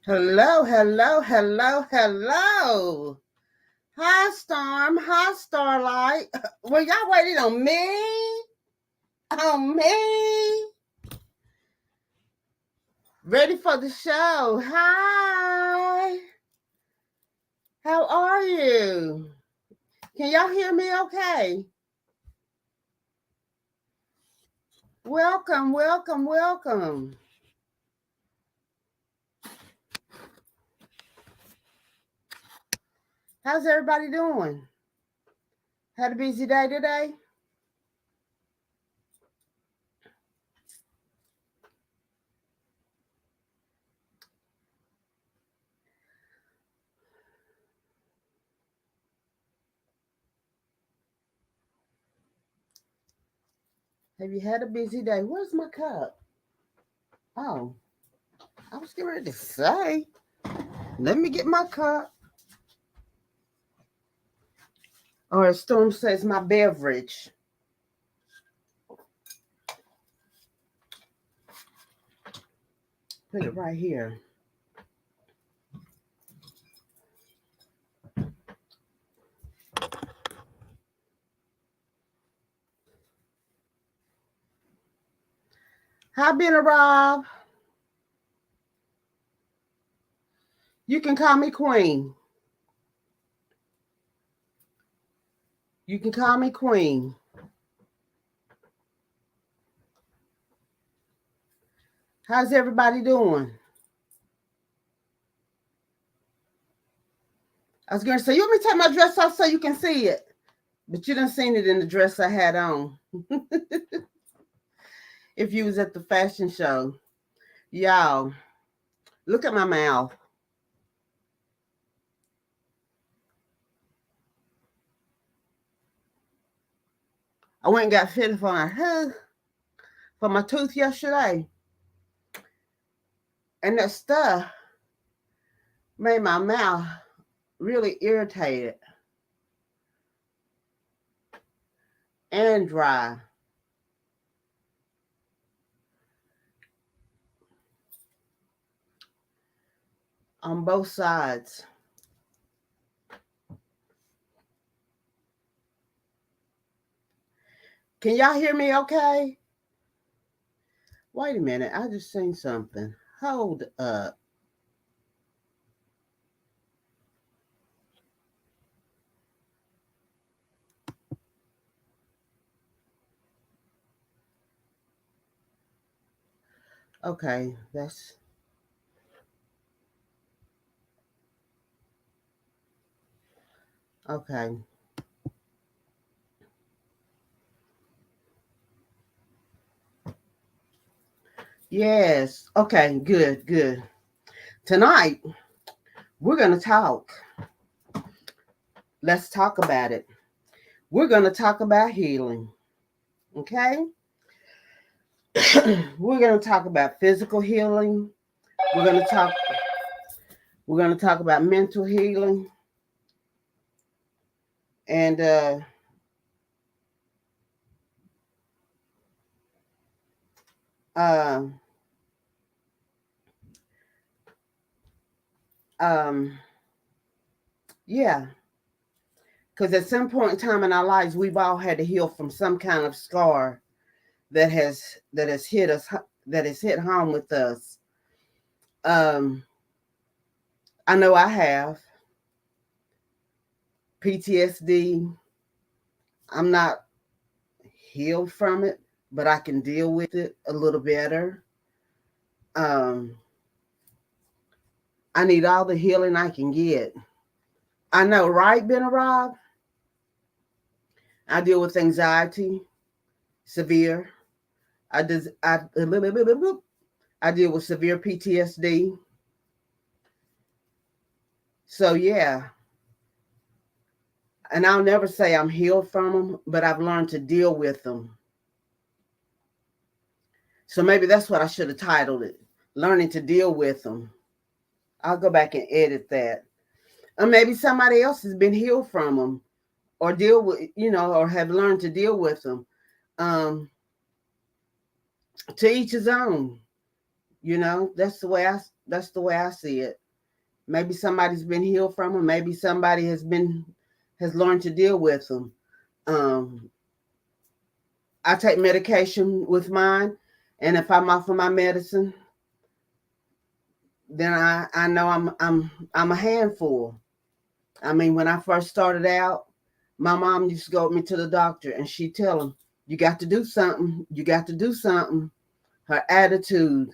Hello, hello, hello, hello. Hi, Storm. Hi, Starlight. Well, y'all waiting on me? On me? Ready for the show. Hi. How are you? Can y'all hear me okay? Welcome, welcome, welcome. How's everybody doing? Had a busy day today? Have you had a busy day? Where's my cup? Oh, I was getting ready to say, let me get my cup. Or as Storm says, my beverage. Put it right here. Hi, been Rob. You can call me Queen. You can call me Queen. How's everybody doing? I was going to say, you want me to take my dress off so you can see it? But you done seen it in the dress I had on. If you was at the fashion show. Y'all, look at my mouth. I went and got fitted for my tooth yesterday. And that stuff made my mouth really irritated and dry. On both sides. Can y'all hear me okay? Wait a minute, I just seen something. Hold up. Okay, that's okay. Yes. Okay, good, good. Tonight, we're going to talk. Let's talk about it. We're going to talk about healing. Okay? We're going to talk about physical healing. We're going to talk we're going to talk about mental healing and uh um yeah, cuz at some point in time in our lives we've all had to heal from some kind of scar that has hit us, that has hit home with us. um I know I have PTSD. I'm not healed from it, but I can deal with it a little better. um I need all the healing I can get. I know, right, Ben Rob? I deal with anxiety, severe. I deal with severe PTSD. So yeah, and I'll never say I'm healed from them, but I've learned to deal with them. So maybe that's what I should have titled it, Learning to Deal with Them. I'll go back and edit that. Or maybe somebody else has been healed from them or deal with, or have learned to deal with them. Um, to each his own. You know, that's the way I see it. Maybe somebody's been healed from them. Maybe somebody has learned to deal with them. Um, I take medication with mine, and if I'm off of my medicine, then I know I'm a handful. I mean, when I first started out, my mom used to go with me to the doctor, and she'd tell him, "You got to do something. You got to do something." Her attitude,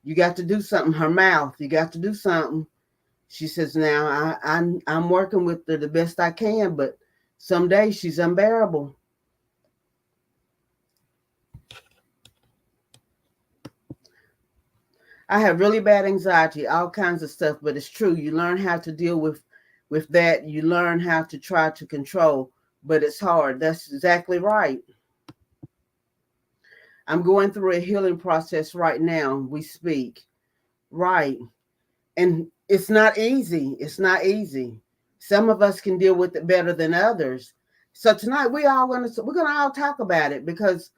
you got to do something. Her mouth, you got to do something. She says, "Now I'm working with her the best I can, but some days she's unbearable." I have really bad anxiety, all kinds of stuff, but it's true. You learn how to deal with that. You learn how to try to control, but it's hard. That's exactly right. I'm going through a healing process right now. We speak. Right. And it's not easy. It's not easy. Some of us can deal with it better than others. So tonight we're gonna all talk about it because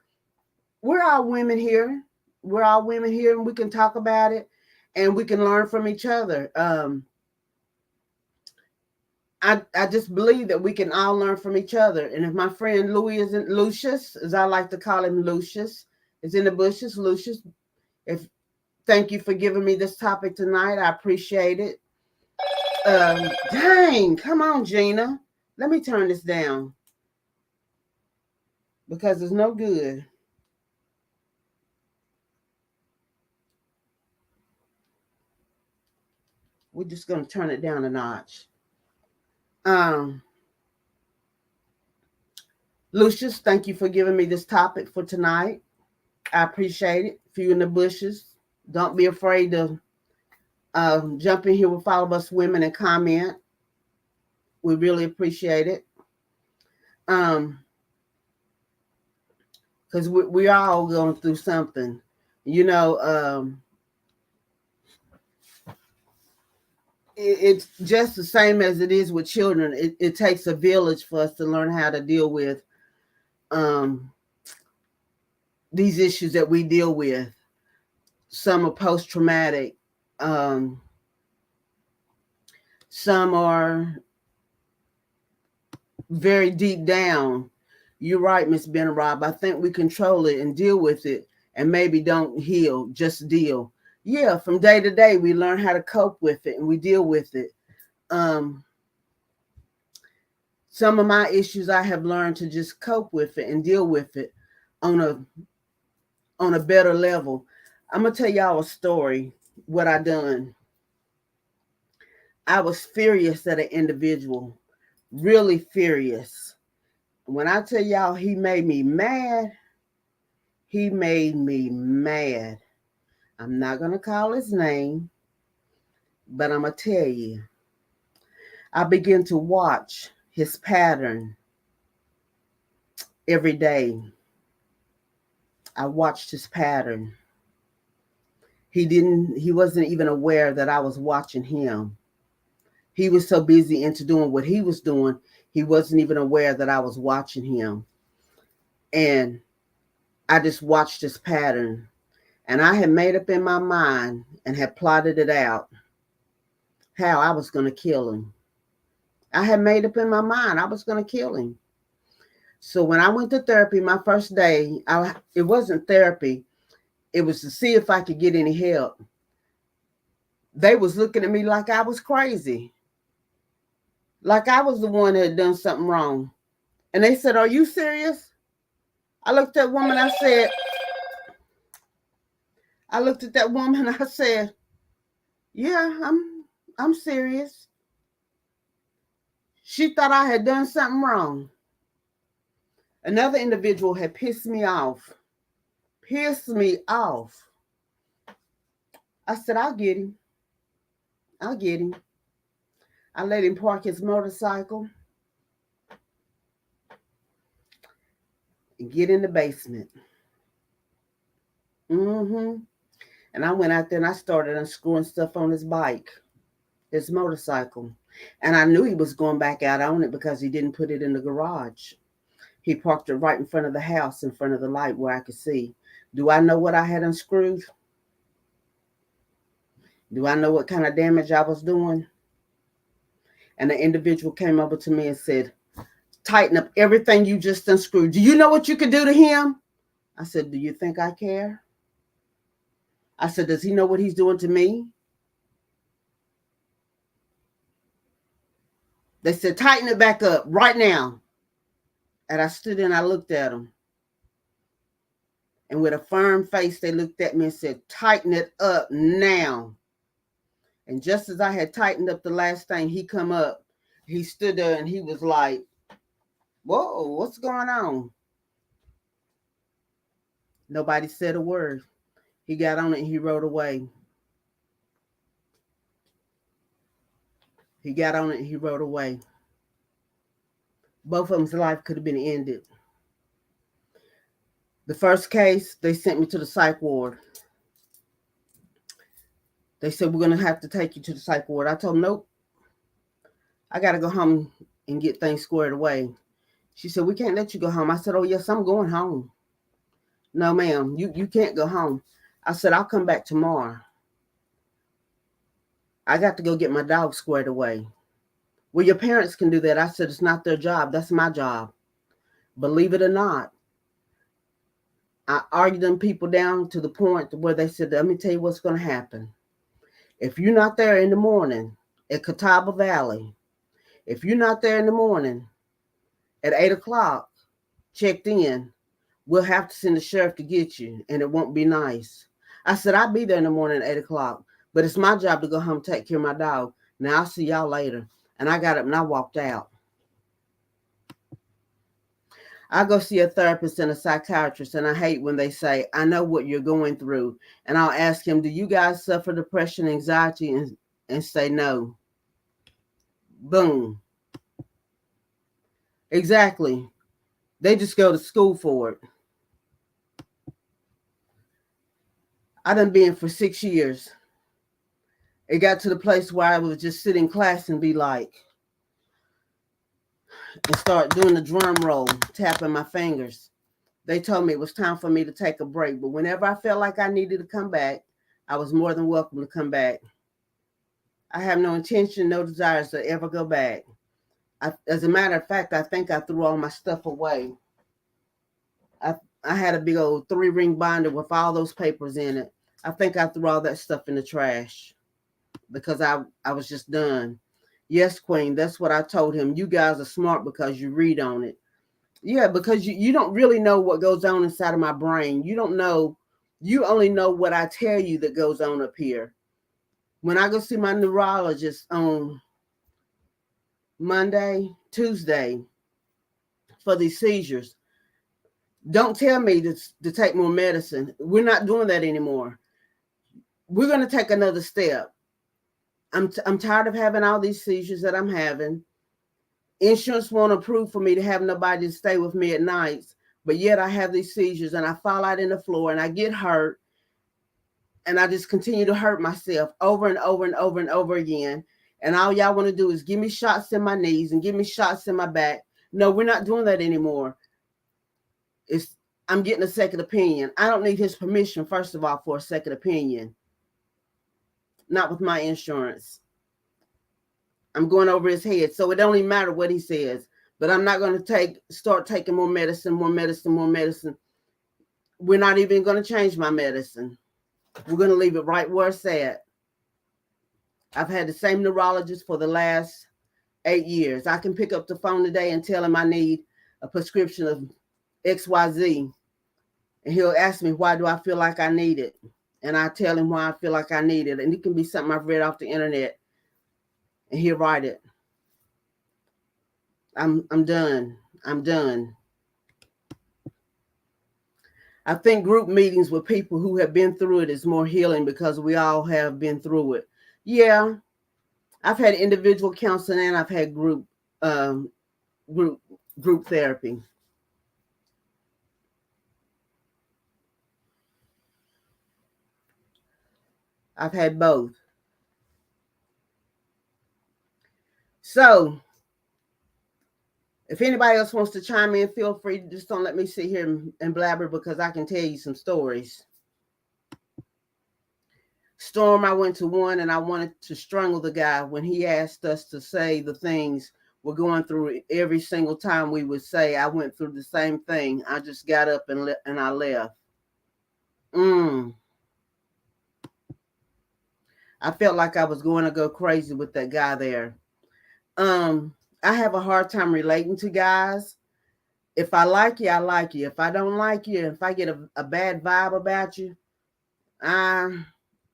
we're all women here. We're all women here, and we can talk about it, and we can learn from each other. I just believe that we can all learn from each other. And if my friend Louis isn't Lucius, as I like to call him, Lucius is in the bushes. Lucius, if thank you for giving me this topic tonight. I appreciate it. Dang, come on, Gina. Let me turn this down because it's no good. We're just gonna turn it down a notch. Um, Lucius, thank you for giving me this topic for tonight. I appreciate it. If you're in the bushes, don't be afraid to jump in here with all of us women and comment. We really appreciate it. Um, because we all going through something. You know, it's just the same as it is with children. It takes a village for us to learn how to deal with um, these issues that we deal with. Some are post traumatic. Um, some are very deep down. You're right, Miss Benarab. I think we control it and deal with it and maybe don't heal, just deal. Yeah, from day to day, we learn how to cope with it and we deal with it. Um, some of my issues, I have learned to just cope with it and deal with it on a better level. I'm gonna tell y'all a story. What I done. I was furious at an individual, really furious. When I tell y'all he made me mad, he made me mad. I'm not going to call his name, but I'm going to tell you. I began to watch his pattern every day. I watched his pattern. He wasn't even aware that I was watching him. He was so busy into doing what he was doing, he wasn't even aware that I was watching him. And I just watched his pattern. And I had made up in my mind and had plotted it out how I was going to kill him. I had made up in my mind I was going to kill him. So when I went to therapy my first day, it wasn't therapy. It was to see if I could get any help. They was looking at me like I was crazy. Like I was the one that had done something wrong. And they said, "Are you serious?" I looked at that woman, I said, "Yeah, I'm serious." She thought I had done something wrong. Another individual had pissed me off. Pissed me off. I said, "I'll get him. I'll get him." I let him park his motorcycle and get in the basement. Mm-hmm. And I went out there and I started unscrewing stuff on his bike, his motorcycle. And I knew he was going back out on it because he didn't put it in the garage. He parked it right in front of the house, in front of the light where I could see. Do I know what I had unscrewed? Do I know what kind of damage I was doing? And the individual came over to me and said, tighten up everything you just unscrewed. Do you know what you could do to him? I said, do you think I care? I said, does he know what he's doing to me? They said, tighten it back up right now. And I stood there and I looked at them. And with a firm face, they looked at me and said, tighten it up now. And just as I had tightened up the last thing, he come up. He stood there and he was like, whoa, what's going on? Nobody said a word. He got on it and he rode away. He got on it and he rode away. Both of them's life could have been ended. The first case, they sent me to the psych ward. They said, we're going to have to take you to the psych ward. I told them, nope. I got to go home and get things squared away. She said, we can't let you go home. I said, oh, yes, I'm going home. No, ma'am, you can't go home. I said, I'll come back tomorrow. I got to go get my dog squared away. Well, your parents can do that. I said, it's not their job. That's my job. Believe it or not, I argued them people down to the point where they said, let me tell you what's going to happen. If you're not there in the morning at Catawba Valley, if you're not there in the morning at 8 o'clock, checked in, we'll have to send the sheriff to get you, and it won't be nice. I said, I'll be there in the morning at 8 o'clock, but it's my job to go home and take care of my dog. Now, I'll see y'all later. And I got up and I walked out. I go see a therapist and a psychiatrist, and I hate when they say, I know what you're going through. And I'll ask him, do you guys suffer depression, anxiety? And say no. Boom. Exactly. They just go to school for it. I done been for 6 years. It got to the place where I would just sit in class and be like, and start doing the drum roll, tapping my fingers. They told me it was time for me to take a break, but whenever I felt like I needed to come back, I was more than welcome to come back. I have no intention, no desires to ever go back. As a matter of fact, I think I threw all my stuff away. I had a big old 3-ring binder with all those papers in it. I think I threw all that stuff in the trash because I was just done. Yes, Queen, that's what I told him. You guys are smart because you read on it. Yeah, because you don't really know what goes on inside of my brain. You don't know. You only know what I tell you that goes on up here. When I go see my neurologist on Monday, Tuesday for these seizures, don't tell me to take more medicine. We're not doing that anymore. We're going to take another step. I'm tired of having all these seizures that I'm having. Insurance won't approve for me to have nobody to stay with me at nights, but yet I have these seizures and I fall out in the floor and I get hurt and I just continue to hurt myself over and over and over and over again. And all y'all want to do is give me shots in my knees and give me shots in my back. No, we're not doing that anymore. I'm getting a second opinion. I don't need his permission, first of all, for a second opinion. Not with my insurance. I'm going over his head. So it don't even matter what he says. But I'm not going to start taking more medicine. We're not even going to change my medicine. We're going to leave it right where it's at. I've had the same neurologist for the last 8 years. I can pick up the phone today and tell him I need a prescription of XYZ. And he'll ask me, why do I feel like I need it? And I tell him why I feel like I need it. And it can be something I've read off the internet. And he'll write it. I'm done. I'm done. I think group meetings with people who have been through it is more healing because we all have been through it. Yeah. I've had individual counseling and I've had group therapy. I've had both. So if anybody else wants to chime in, feel free. Just don't let me sit here and blabber because I can tell you some stories. Storm, I went to one and I wanted to strangle the guy when he asked us to say the things we're going through. Every single time we would say, I went through the same thing. I just got up and I left. I felt like I was going to go crazy with that guy there. I have a hard time relating to guys. If I like you, I like you. If I don't like you, if I get a bad vibe about you, I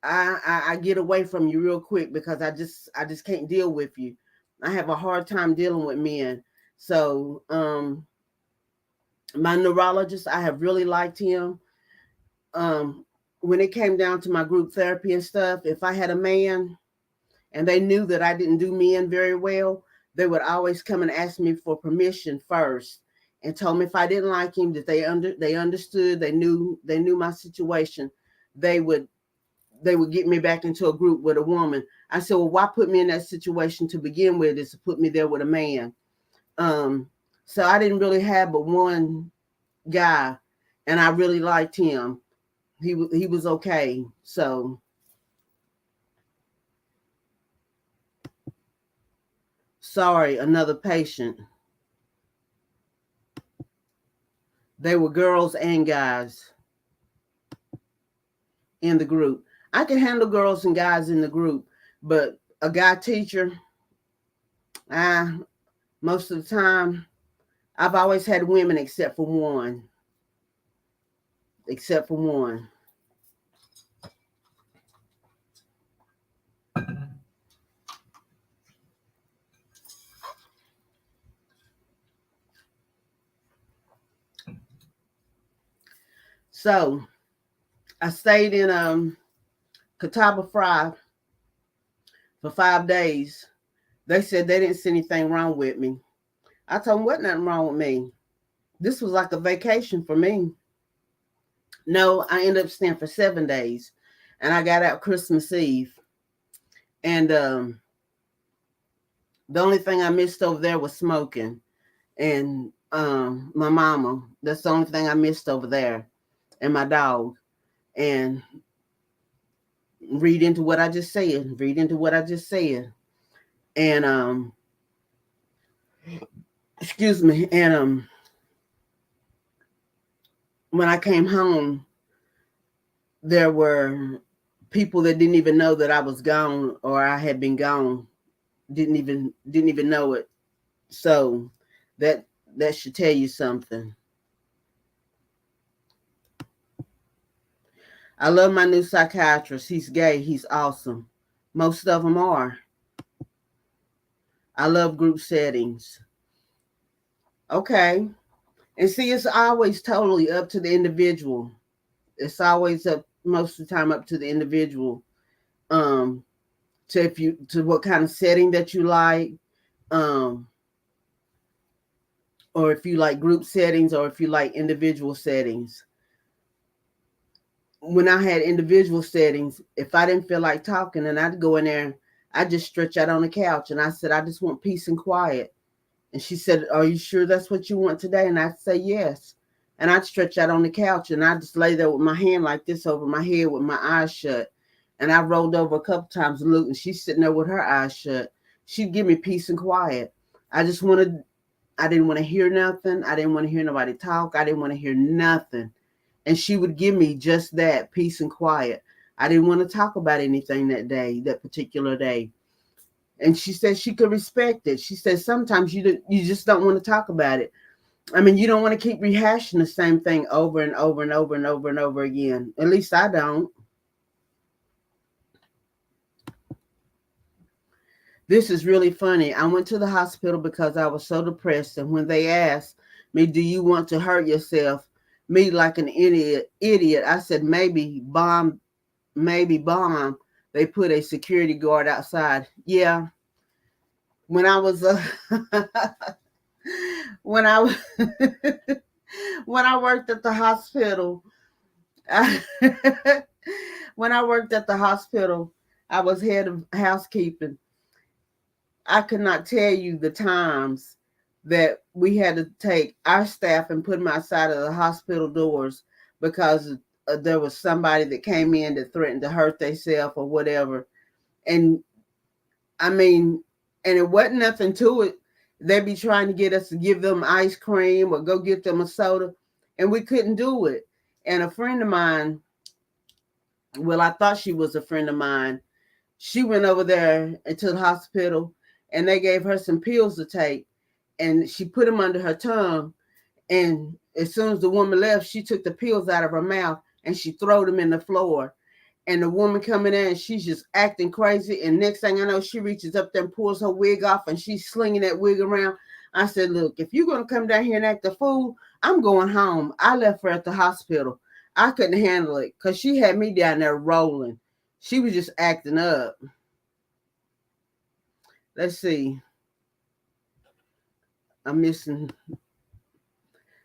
I get away from you real quick because I just can't deal with you. I have a hard time dealing with men. So my neurologist, I have really liked him. Um when it came down to my group therapy and stuff, if I had a man and they knew that I didn't do men very well, they would always come and ask me for permission first and told me if I didn't like him that they understood, they knew my situation, they would get me back into a group with a woman. I said, well, why put me in that situation to begin with is to put me there with a man. So I didn't really have but one guy and I really liked him. He was okay. So sorry, another patient. They were girls and guys in the group. I can handle girls and guys in the group, but a guy teacher, most of the time, I've always had women except for one. Except for one. So I stayed in Catawba Fry for 5 days. They said they didn't see anything wrong with me. I told them, what nothing wrong with me. This was like a vacation for me. No, I ended up staying for 7 days and I got out Christmas Eve. And the only thing I missed over there was smoking and my mama. That's the only thing I missed over there, and my dog. And read into what I just said. Read into what I just said. And excuse me. And when I came home, there were people that didn't even know that I was gone or I had been gone. Didn't even know it. So that should tell you something. I love my new psychiatrist. He's gay. He's awesome. Most of them are. I love group settings. Okay. And see, it's always totally up to the individual. It's always up most of the time up to the individual. To what kind of setting that you like. Or if you like group settings or if you like individual settings. When I had individual settings, if I didn't feel like talking, and I'd go in there, I'd just stretch out on the couch and I said, I just want peace and quiet. And she said, are you sure that's what you want today? And I'd say, yes. And I'd stretch out on the couch and I'd just lay there with my hand like this over my head with my eyes shut. And I rolled over a couple times and looked, and she's sitting there with her eyes shut. She'd give me peace and quiet. I didn't want to hear nothing. I didn't want to hear nobody talk. I didn't want to hear nothing. And she would give me just that, peace and quiet. I didn't want to talk about anything that particular day. And she said she could respect it. She said sometimes you just don't want to talk about it. I mean, you don't want to keep rehashing the same thing over and over and over and over and over again. At least I don't. This is really funny. I went to the hospital because I was so depressed. And when they asked me, do you want to hurt yourself? Me like an idiot. I said, maybe bomb. They put a security guard outside. Yeah. When I was when I when I worked at the hospital, when I worked at the hospital, I was head of housekeeping. I could not tell you the times that we had to take our staff and put them outside of the hospital doors because there was somebody that came in that threatened to hurt themselves or whatever. And I mean, and it wasn't nothing to it. They'd be trying to get us to give them ice cream or go get them a soda, and we couldn't do it. And a friend of mine, well, I thought she was a friend of mine, she went over there into the hospital and they gave her some pills to take, and she put them under her tongue. And as soon as the woman left, she took the pills out of her mouth and she threw them in the floor. And the woman coming in, she's just acting crazy. And next thing I know, she reaches up there and pulls her wig off and she's slinging that wig around. I said, look, if you're going to come down here and act a fool, I'm going home. I left her at the hospital. I couldn't handle it because she had me down there rolling. She was just acting up. Let's see. I'm missing.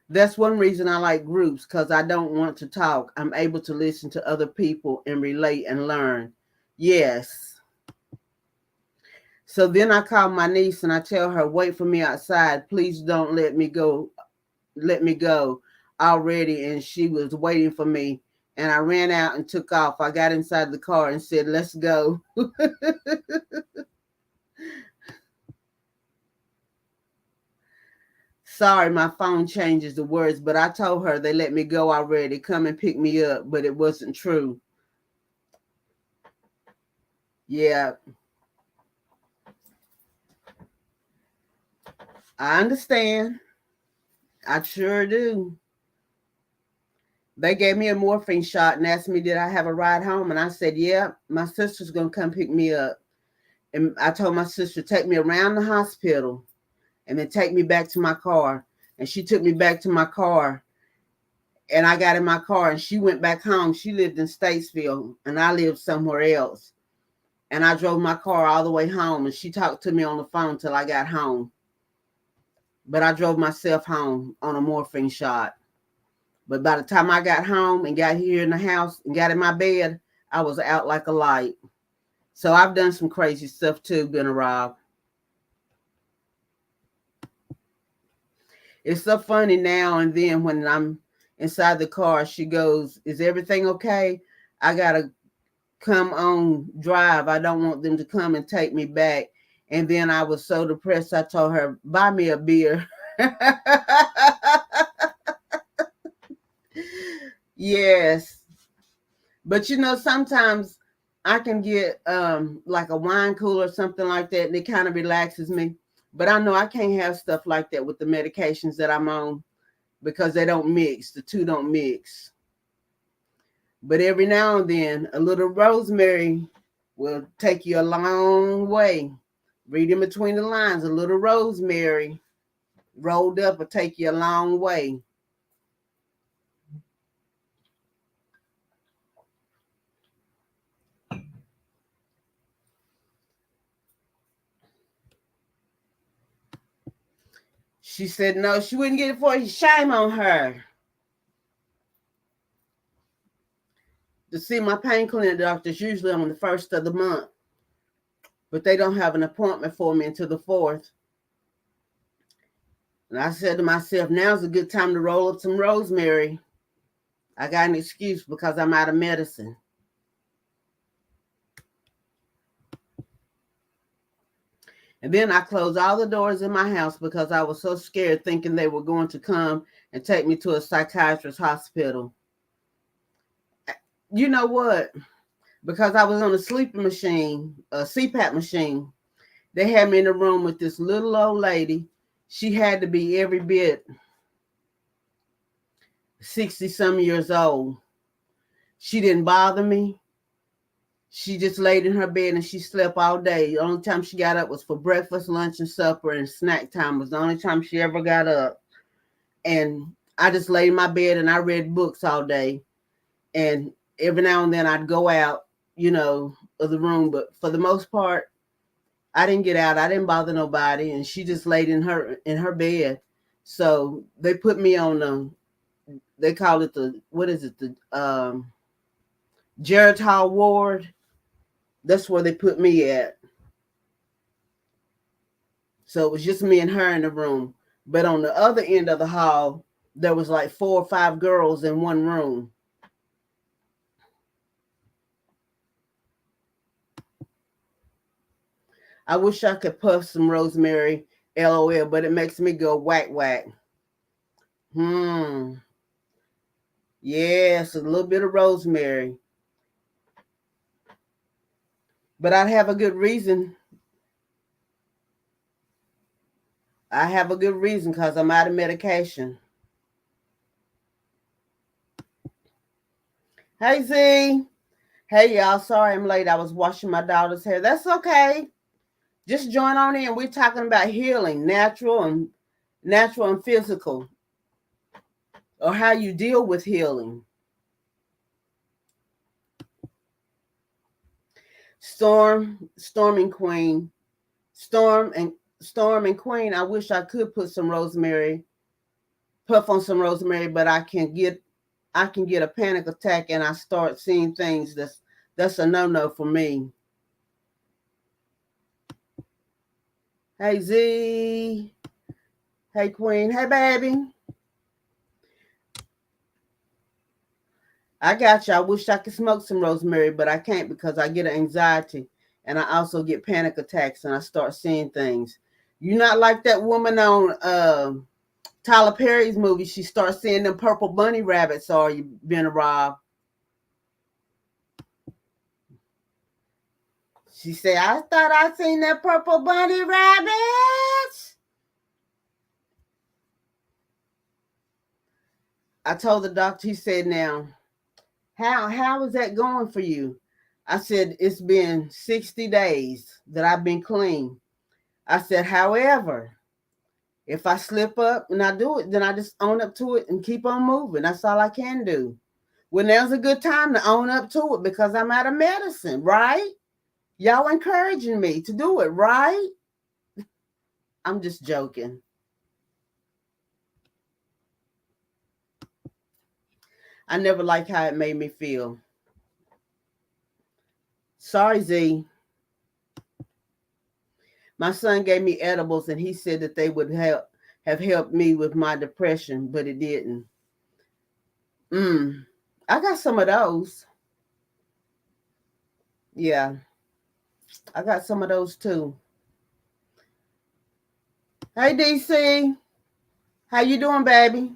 That's one reason I like groups, because I don't want to talk. I'm able to listen to other people and relate and learn. Yes. So then I call my niece and I tell her, wait for me outside. Please don't let me go. Let me go already. And she was waiting for me. And I ran out and took off. I got inside the car and said, let's go. Sorry, my phone changes the words, but I told her they let me go already. Come and pick me up, but it wasn't true. Yeah. I understand. I sure do. They gave me a morphine shot and asked me, did I have a ride home? And I said, yeah, my sister's going to come pick me up. And I told my sister, take me around the hospital and then take me back to my car. And she took me back to my car. And I got in my car and she went back home. She lived in Statesville and I lived somewhere else. And I drove my car all the way home and she talked to me on the phone till I got home. But I drove myself home on a morphine shot. But by the time I got home and got here in the house and got in my bed, I was out like a light. So I've done some crazy stuff too, been around. It's so funny now and then when I'm inside the car, she goes, is everything okay? I got to come on drive. I don't want them to come and take me back. And then I was so depressed, I told her, buy me a beer. Yes. But you know, sometimes I can get like a wine cooler or something like that, and it kind of relaxes me. But I know I can't have stuff like that with the medications that I'm on because they don't mix. The two don't mix. But every now and then, a little rosemary will take you a long way. Read in between the lines, a little rosemary rolled up will take you a long way. She said no, she wouldn't get it for you. Shame on her. To see my pain clinic doctor's usually on the first of the month, but they don't have an appointment for me until the 4th. And I said to myself, now's a good time to roll up some rosemary. I got an excuse because I'm out of medicine. And then I closed all the doors in my house because I was so scared, thinking they were going to come and take me to a psychiatrist hospital. You know what? Because I was on a sleeping machine, a CPAP machine, they had me in a room with this little old lady. She had to be every bit 60 some years old. She didn't bother me. She just laid in her bed and she slept all day. The only time she got up was for breakfast, lunch, and supper, and snack time was the only time she ever got up. And I just laid in my bed and I read books all day. And every now and then I'd go out, you know, of the room. But for the most part, I didn't get out. I didn't bother nobody. And she just laid in her bed. So they put me on they call it the, what is it? The Geritol ward. That's where they put me at. So it was just me and her in the room. But on the other end of the hall, there was like 4 or 5 girls in one room. I wish I could puff some rosemary, LOL, but it makes me go whack whack. Yes, a little bit of rosemary. But I'd have a good reason. I have a good reason because I'm out of medication. Hey, Z. Hey, y'all. Sorry I'm late. I was washing my daughter's hair. That's okay. Just join on in. We're talking about healing, natural and physical, or how you deal with healing. Storming Queen. Storm and Queen. I wish I could put some rosemary, puff on some rosemary, but I can get a panic attack and I start seeing things that's a no-no for me. Hey Z. Hey Queen. Hey baby. I got you. I wish I could smoke some rosemary, but I can't because I get an anxiety and I also get panic attacks and I start seeing things. You're not like that woman on Tyler Perry's movie. She starts seeing them purple bunny rabbits, or you been robbed. She said, I thought I seen that purple bunny rabbits. I told the doctor, he said, now, how is that going for you? I said, it's been 60 days that I've been clean. I said, however, if I slip up and I do it, then I just own up to it and keep on moving. That's all I can do. When there's a good time to own up to it because I'm out of medicine, right? Y'all encouraging me to do it, right? I'm just joking. I never liked how it made me feel. Sorry, Z. My son gave me edibles and he said that they would have helped me with my depression, but it didn't. I got some of those. Yeah. I got some of those too. Hey DC. How you doing, baby?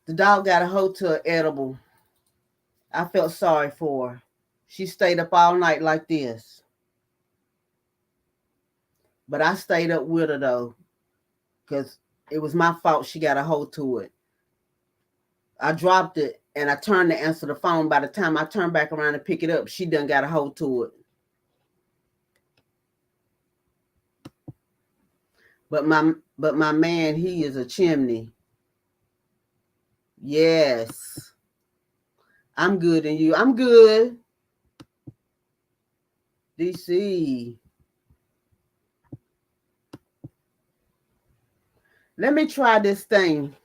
The dog got a hold to an edible. I felt sorry for her. She stayed up all night like this. But I stayed up with her though, because it was my fault she got a hold to it. I dropped it and I turned to answer the phone. By the time I turned back around to pick it up, she done got a hold to it. But my man, he is a chimney. Yes. I'm good and you. I'm good. DC. Let me try this thing.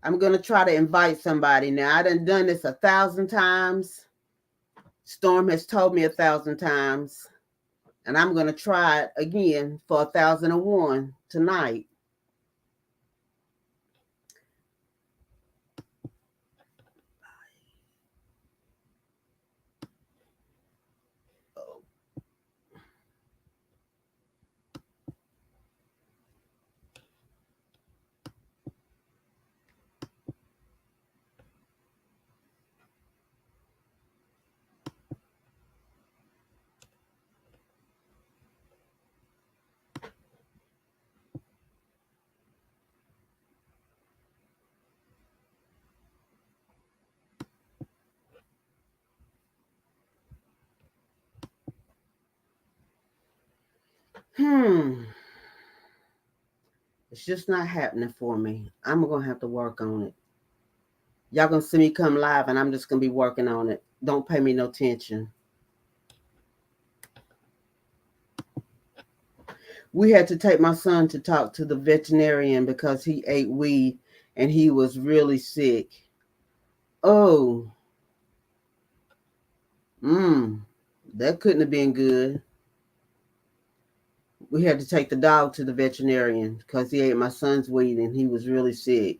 I'm going to try to invite somebody now. I done this 1,000 times. Storm has told me 1,000 times. And I'm going to try it again for 1,001 tonight. It's just not happening for me. I'm going to have to work on it. Y'all going to see me come live and I'm just going to be working on it. Don't pay me no attention. We had to take my son to talk to the veterinarian because he ate weed and he was really sick. Oh. That couldn't have been good. We had to take the dog to the veterinarian because he ate my son's weed and he was really sick.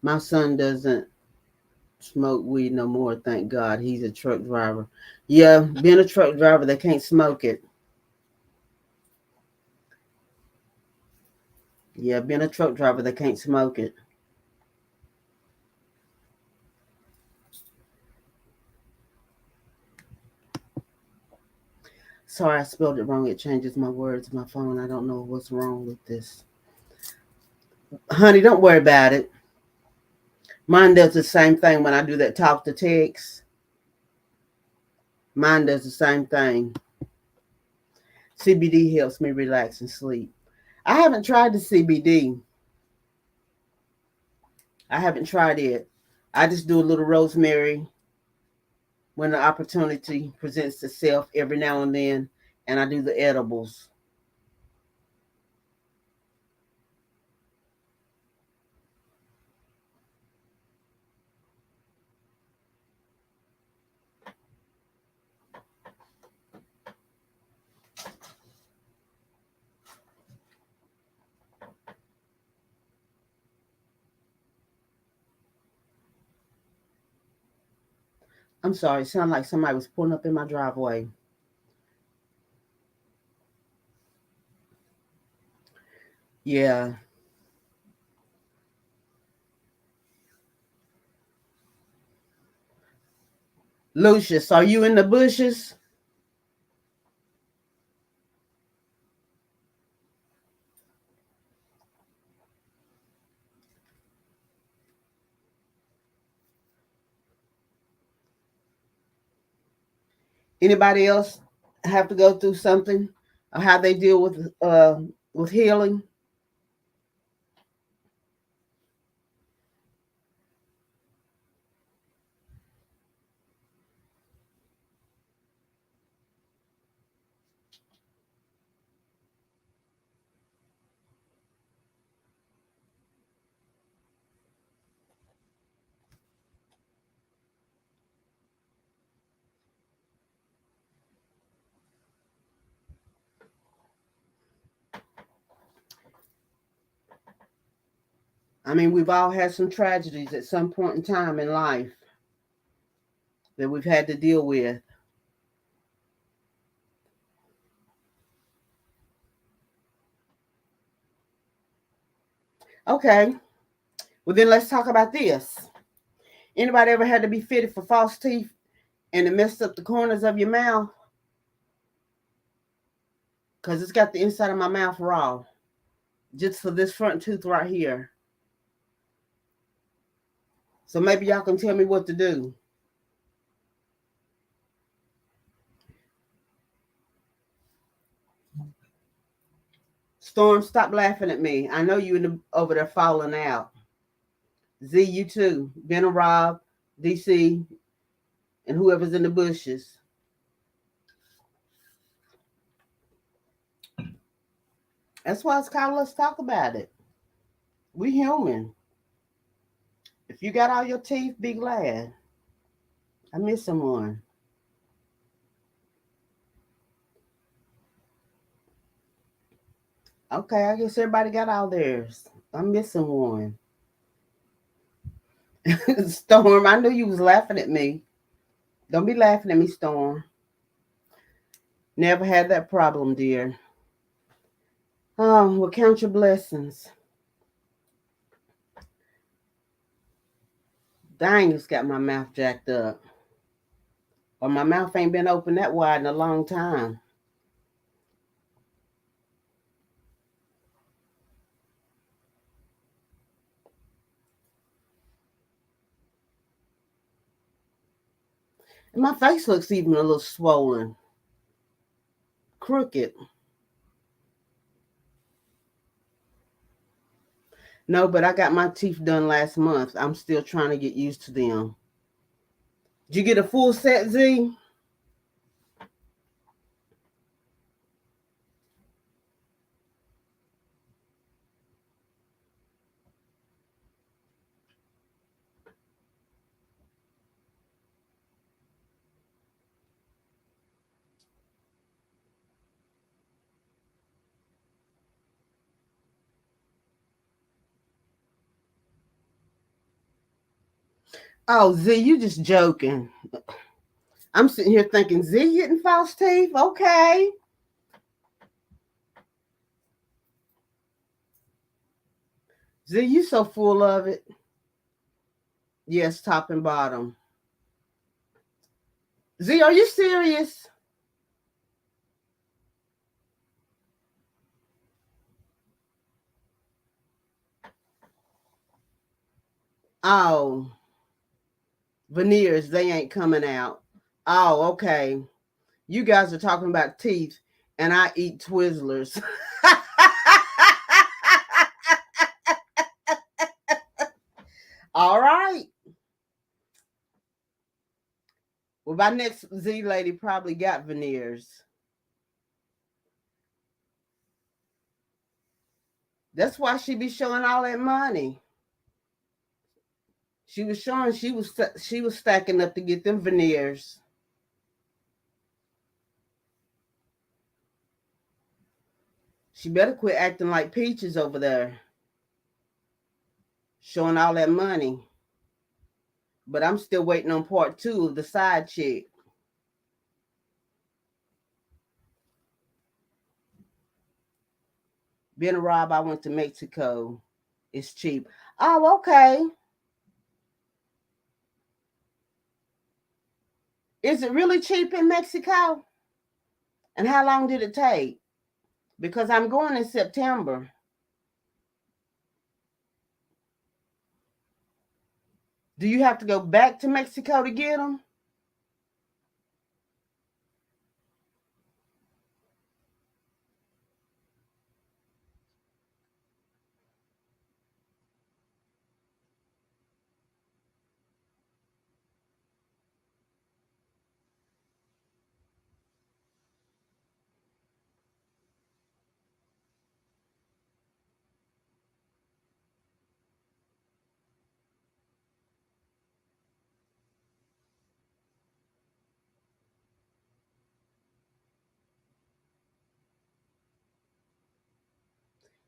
My son doesn't smoke weed no more, thank God. He's a truck driver. Yeah, being a truck driver, they can't smoke it. Yeah, being a truck driver, they can't smoke it. Sorry, I spelled it wrong. It changes my words, my phone. I don't know what's wrong with this. Honey, don't worry about it. Mine does the same thing when I do that talk to text. Mine does the same thing. CBD helps me relax and sleep. I haven't tried the CBD. I haven't tried it. I just do a little rosemary when the opportunity presents itself every now and then, and I do the edibles. I'm sorry, it sounded like somebody was pulling up in my driveway. Yeah. Lucius, are you in the bushes? Anybody else have to go through something? Or how they deal with healing? I mean, we've all had some tragedies at some point in time in life that we've had to deal with. Okay, well then let's talk about this. Anybody ever had to be fitted for false teeth and it messed up the corners of your mouth? Because it's got the inside of my mouth raw. Just for this front tooth right here. So maybe y'all can tell me what to do. Storm, stop laughing at me. I know you over there falling out. Z, you too. Ben and Rob, DC, and whoever's in the bushes. That's why it's called Let's Talk About It. We human. If you got all your teeth, be glad. I miss someone. Okay, I guess everybody got all theirs. I'm missing one. Storm, I knew you was laughing at me. Don't be laughing at me, Storm. Never had that problem, dear. Oh, well, count your blessings. Dang, it's got my mouth jacked up. Or my mouth ain't been open that wide in a long time. And my face looks even a little swollen, crooked. No, but I got my teeth done last month. I'm still trying to get used to them. Did you get a full set, Z? Oh, Z, you just joking. I'm sitting here thinking, Z getting false teeth? Okay. Z, you so full of it. Yes, top and bottom. Z, are you serious? Oh, veneers, they ain't coming out. Oh, okay. You guys are talking about teeth, and I eat Twizzlers. All right. Well, my next Z lady probably got veneers. That's why she be showing all that money. She was showing she was stacking up to get them veneers. She better quit acting like Peaches over there, showing all that money. But I'm still waiting on part 2 of the side chick. Being a Rob, I went to Mexico. It's cheap. Oh, okay. Is it really cheap in Mexico? And how long did it take? Because I'm going in September. Do you have to go back to Mexico to get them?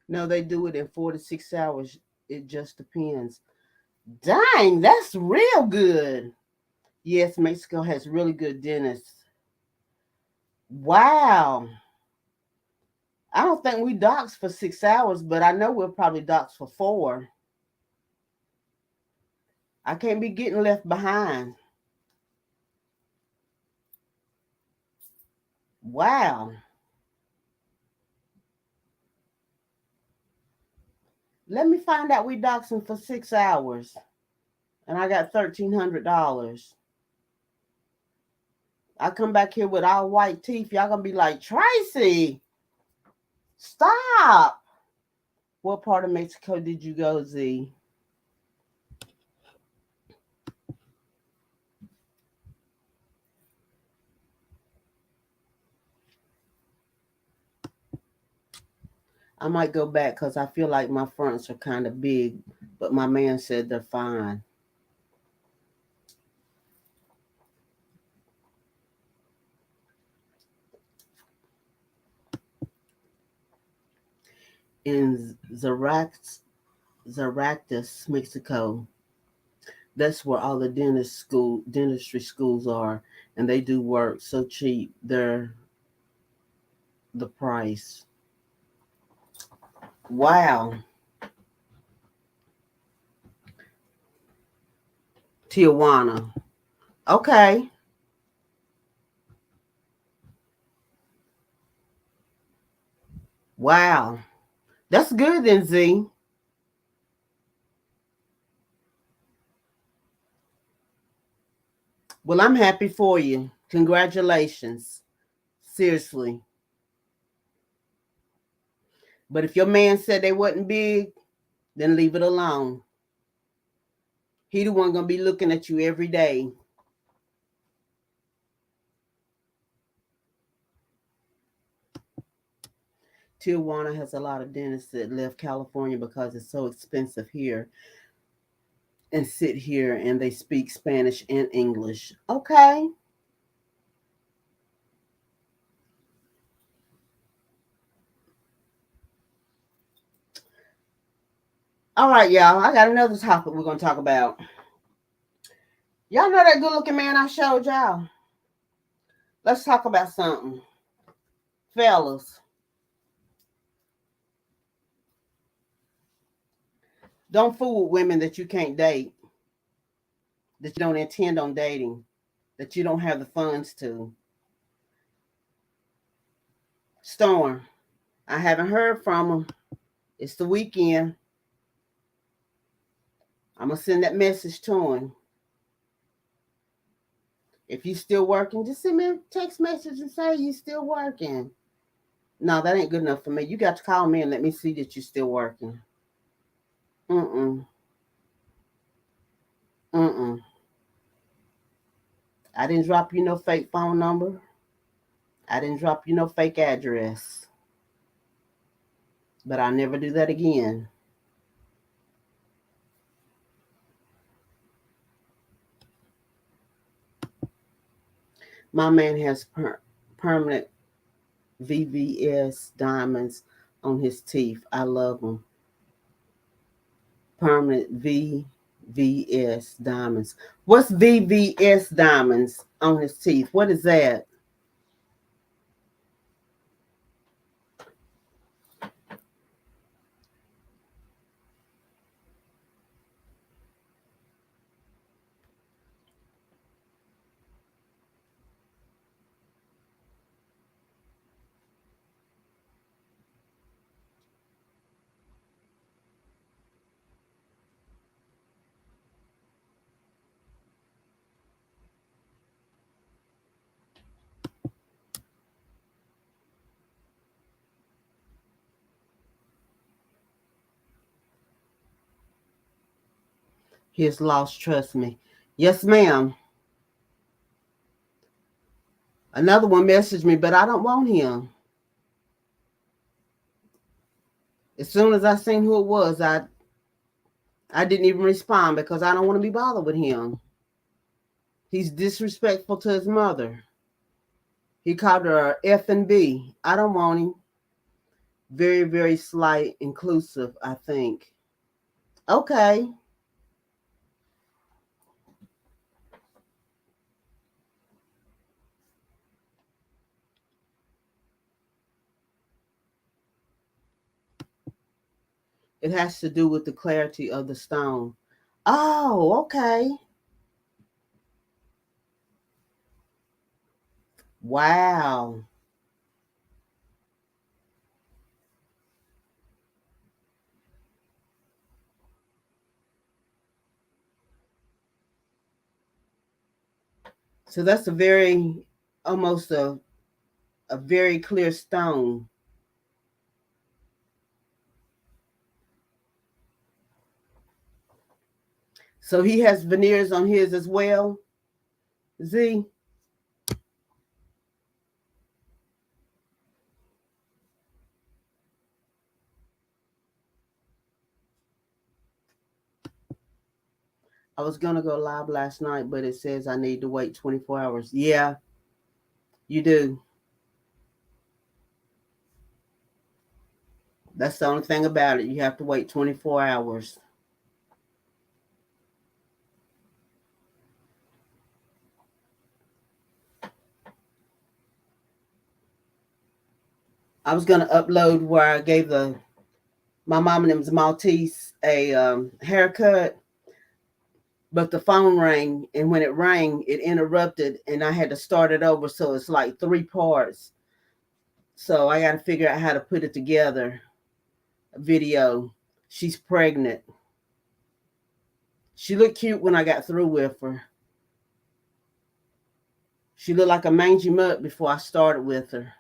No, they do it in 4 to 6 hours. It just depends. Dang, that's real good. Yes, Mexico has really good dentists. Wow. I don't think we docs for 6 hours, but I know we're probably docs for 4. I can't be getting left behind. Wow. Let me find out we doxing for 6 hours. And I got $1,300. I come back here with all white teeth. Y'all gonna be like, Tracy, stop. What part of Mexico did you go, Z? I might go back because I feel like my fronts are kind of big, but my man said they're fine. In Zaractus, Mexico, that's where all the dentistry schools are, and they do work so cheap. They're the price. Wow. Tijuana. Okay. Wow. That's good then, Z. Well, I'm happy for you. Congratulations. Seriously. But if your man said they wasn't big, then leave it alone. He the one gonna be looking at you every day. Tijuana has a lot of dentists that left California because it's so expensive here and sit here and they speak Spanish and English. Okay. All right, y'all. I got another topic we're going to talk about. Y'all know that good looking man I showed y'all. Let's talk about something. Fellas, don't fool with women that you can't date, that you don't intend on dating, that you don't have the funds to. Storm, I haven't heard from him. It's the weekend. I'm going to send that message to him. If you still working, just send me a text message and say you still working. No, that ain't good enough for me. You got to call me and let me see that you're still working. Mm-mm. Mm-mm. I didn't drop you no fake phone number. I didn't drop you no fake address. But I'll never do that again. My man has permanent VVS diamonds on his teeth. I love them. Permanent VVS diamonds. What's VVS diamonds on his teeth? What is that? He is lost, trust me. Yes, ma'am. Another one messaged me, but I don't want him. As soon as I seen who it was, I didn't even respond because I don't want to be bothered with him. He's disrespectful to his mother. He called her F and B. I don't want him. Very, very slight, inclusive, I think. Okay. It has to do with the clarity of the stone. Oh, okay. Wow. So that's a very, almost a very clear stone. So he has veneers on his as well. Z. I was gonna go live last night, but it says I need to wait 24 hours. Yeah, you do. That's the only thing about it. You have to wait 24 hours. I was gonna upload where I gave my mom and them's Maltese a haircut, but the phone rang, and when it rang, it interrupted, and I had to start it over. So it's like three parts. So I got to figure out how to put it together. A video. She's pregnant. She looked cute when I got through with her. She looked like a mangy mutt before I started with her.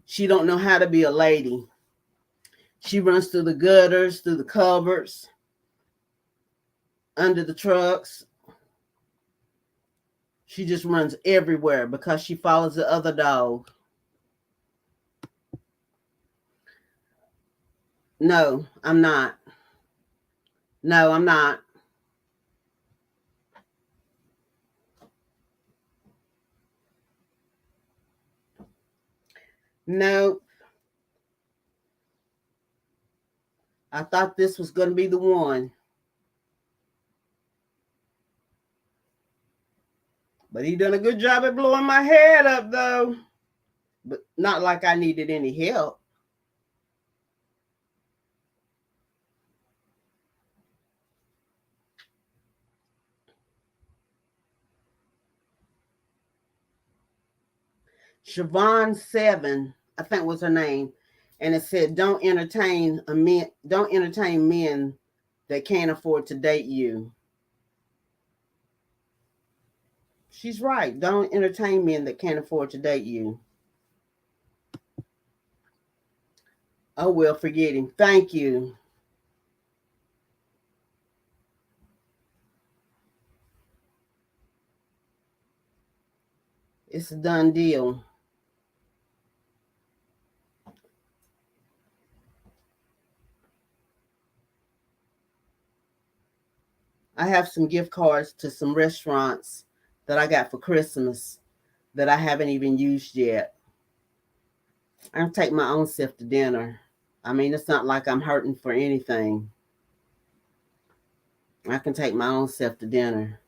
She don't know how to be a lady. She runs through the gutters, through the cupboards, under the trucks. She just runs everywhere because she follows the other dog. No, I'm not. No, I'm not. No, I thought this was going to be the one. But he done a good job at blowing my head up, though. But not like I needed any help. Siobhan Seven, I think was her name, and it said, "Don't entertain men that can't afford to date you." She's right. Don't entertain men that can't afford to date you. Oh well, forget him. Thank you. It's a done deal. I have some gift cards to some restaurants that I got for Christmas that I haven't even used yet. I'll take my own self to dinner. I mean, it's not like I'm hurting for anything. I can take my own self to dinner.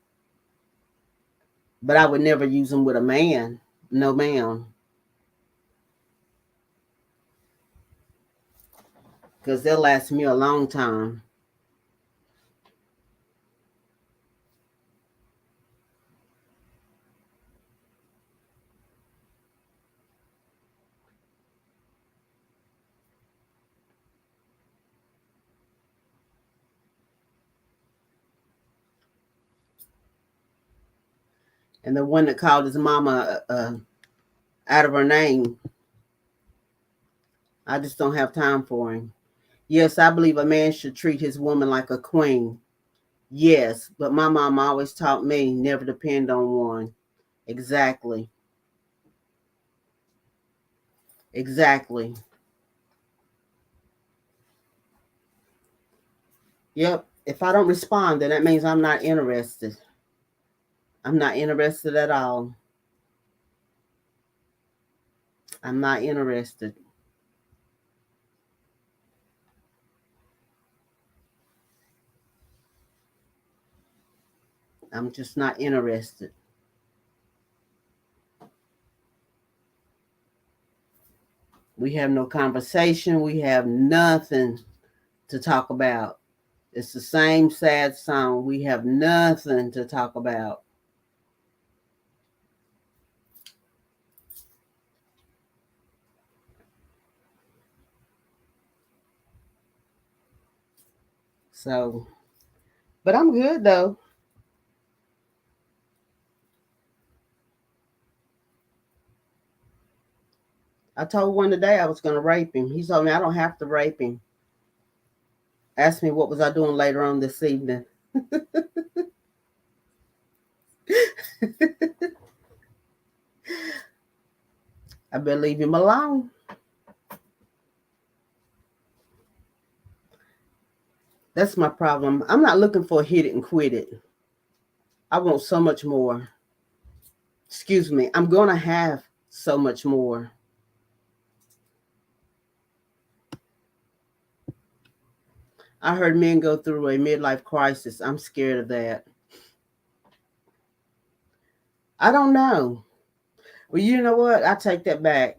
But I would never use them with a man. No, ma'am. Because they'll last me a long time. And the one that called his mama out of her name, I just don't have time for him. Yes, I believe a man should treat his woman like a queen. Yes, but my mom always taught me never depend on one. Exactly. Exactly. Yep. If I don't respond, then that means I'm not interested. I'm not interested at all. I'm not interested. I'm just not interested. We have no conversation. We have nothing to talk about. It's the same sad song. We have nothing to talk about. So, but I'm good though. I told one today I was going to rape him. He told me I don't have to rape him. Asked me what was I doing later on this evening. I better leave him alone. That's my problem. I'm not looking for a hit it and quit it. I want so much more. Excuse me. I'm going to have so much more. I heard men go through a midlife crisis. I'm scared of that. I don't know. Well, you know what? I take that back.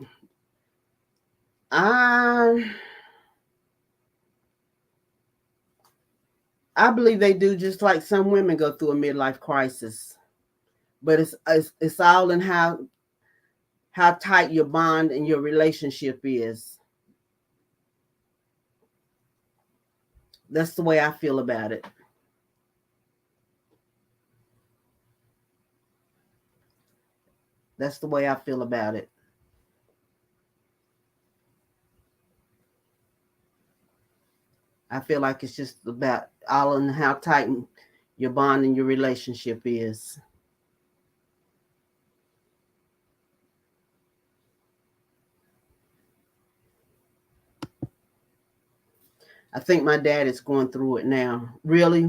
I I believe they do, just like some women go through a midlife crisis. But it's all in how tight your bond and your relationship is. That's the way I feel about it. That's the way I feel about it. I feel like it's just about all in how tight your bond and your relationship is. I think my dad is going through it now. Really?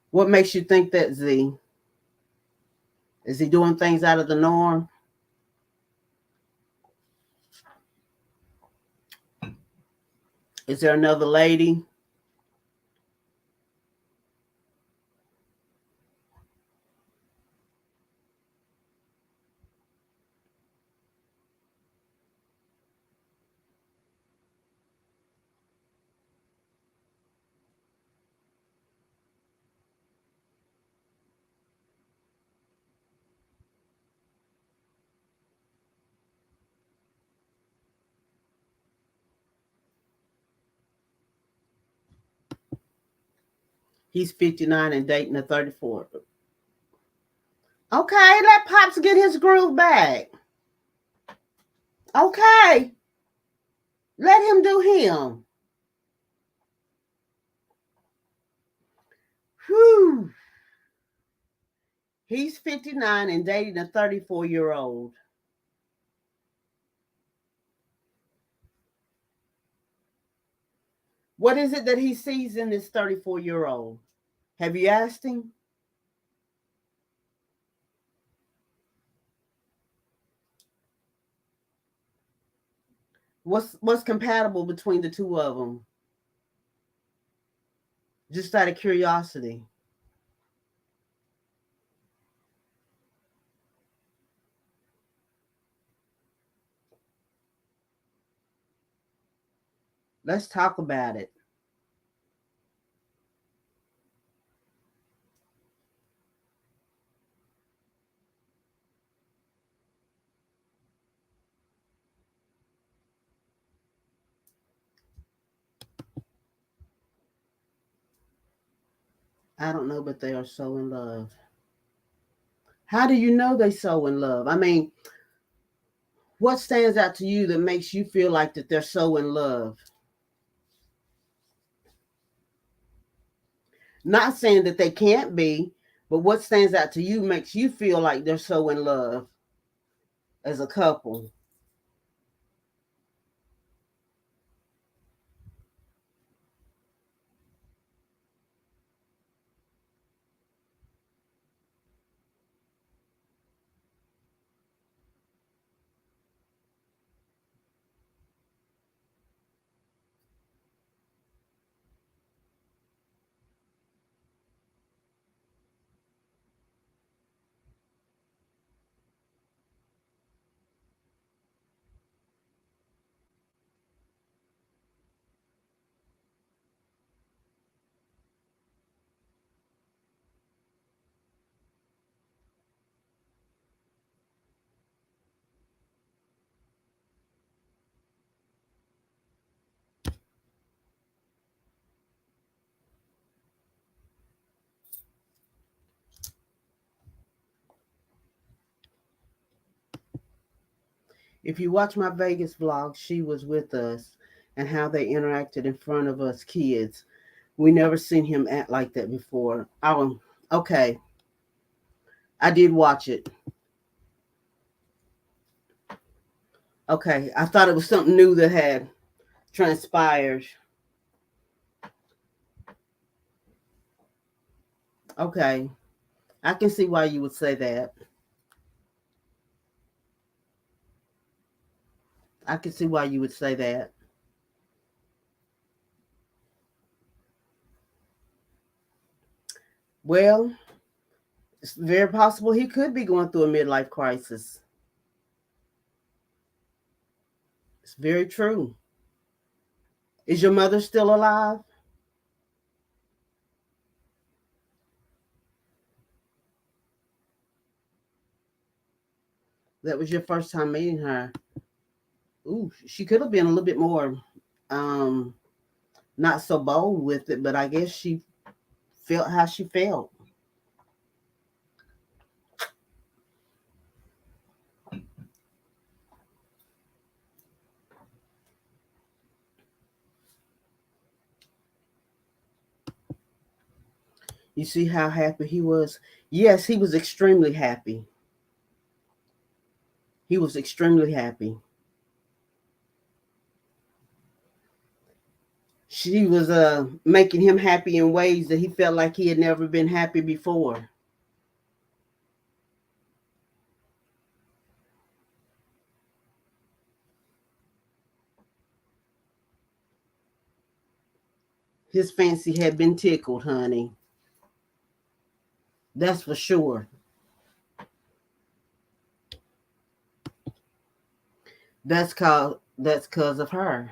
What makes you think that, Z? Is he doing things out of the norm? Is there another lady? He's 59 and dating a 34. Okay, let Pops get his groove back. Okay, let him do him. Whew. He's 59 and dating a 34-year-old. What is it that he sees in this 34-year-old? Have you asked him? What's compatible between the two of them? Just out of curiosity. Let's talk about it. I don't know, but they are so in love. How do you know they so in love? I mean, what stands out to you that makes you feel like that they're so in love? Not saying that they can't be, but what stands out to you makes you feel like they're so in love as a couple. If you watch my Vegas vlog, she was with us and how they interacted in front of us kids. We never seen him act like that before. Okay. I did watch it. Okay. I thought it was something new that had transpired. Okay. I can see why you would say that. I can see why you would say that. Well, it's very possible he could be going through a midlife crisis. It's very true. Is your mother still alive? That was your first time meeting her. Ooh, she could have been a little bit more um not so bold with it, but I guess she felt how she felt. You see how happy he was? Yes, he was extremely happy. He was extremely happy. She was making him happy in ways that he felt like he had never been happy before. His fancy had been tickled, honey. That's for sure. That's cause of her.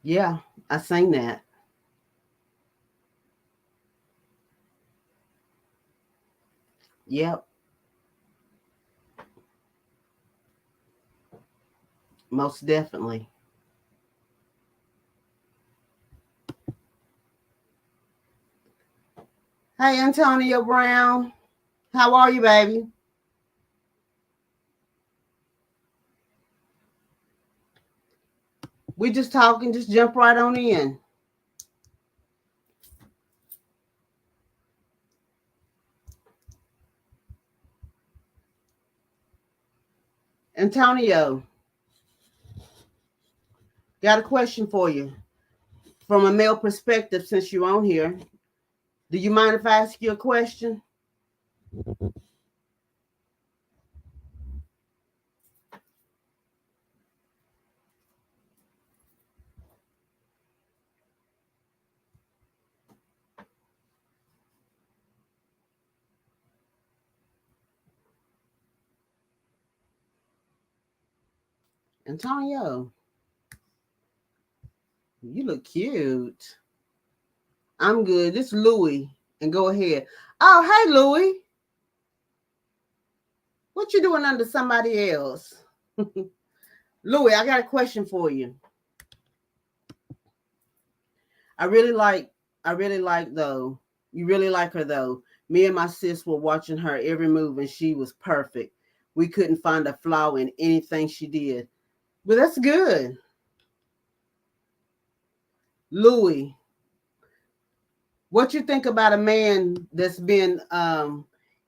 Yeah, I seen that. Yep, most definitely. Hey, Antonio Brown. How are you, baby? We just talking, just jump right on in. Antonio, got a question for you. From a male perspective, since you're on here, do you mind if I ask you a question? Antonio, you look cute. I'm good. This is Louie. And go ahead. Oh, hey, Louie. What you doing under somebody else? Louie, I got a question for you. I really like, though. You really like her though. Me and my sis were watching her every move and she was perfect. We couldn't find a flaw in anything she did. But that's good. Louis, what you think about a man that's been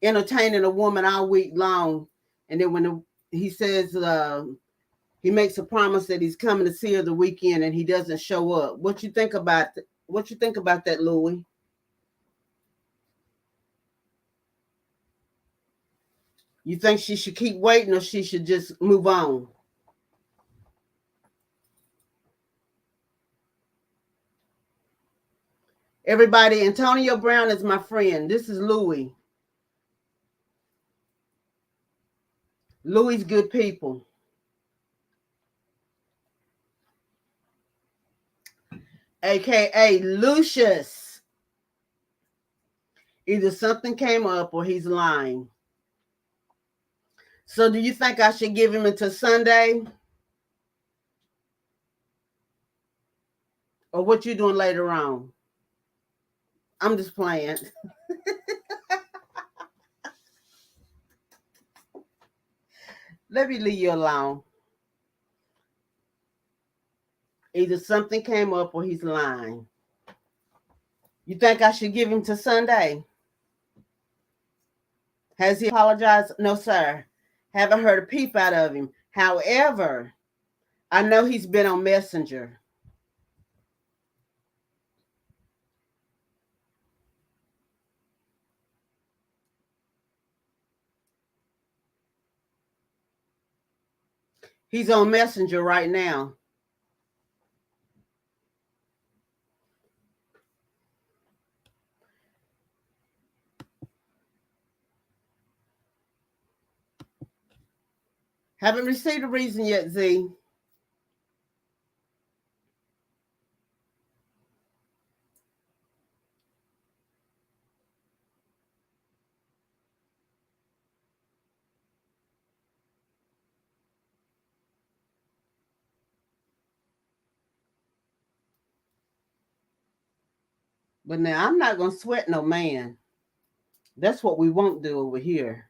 entertaining a woman all week long, and then he says he makes a promise that he's coming to see her the weekend and he doesn't show up? What you think about what you think about that, Louis? You think she should keep waiting or she should just move on? Everybody, Antonio Brown is my friend. This is Louis. Louis good people. AKA Lucius. Either something came up or he's lying. So do you think I should give him until Sunday? Or what you doing later on? I'm just playing. Let me leave you alone. Either something came up or he's lying. You think I should give him to Sunday? Has he apologized? No, sir. Haven't heard a peep out of him. However, I know he's been on Messenger. He's on Messenger right now. Haven't received a reason yet, Z. But now I'm not going to sweat no man. That's what we won't do over here.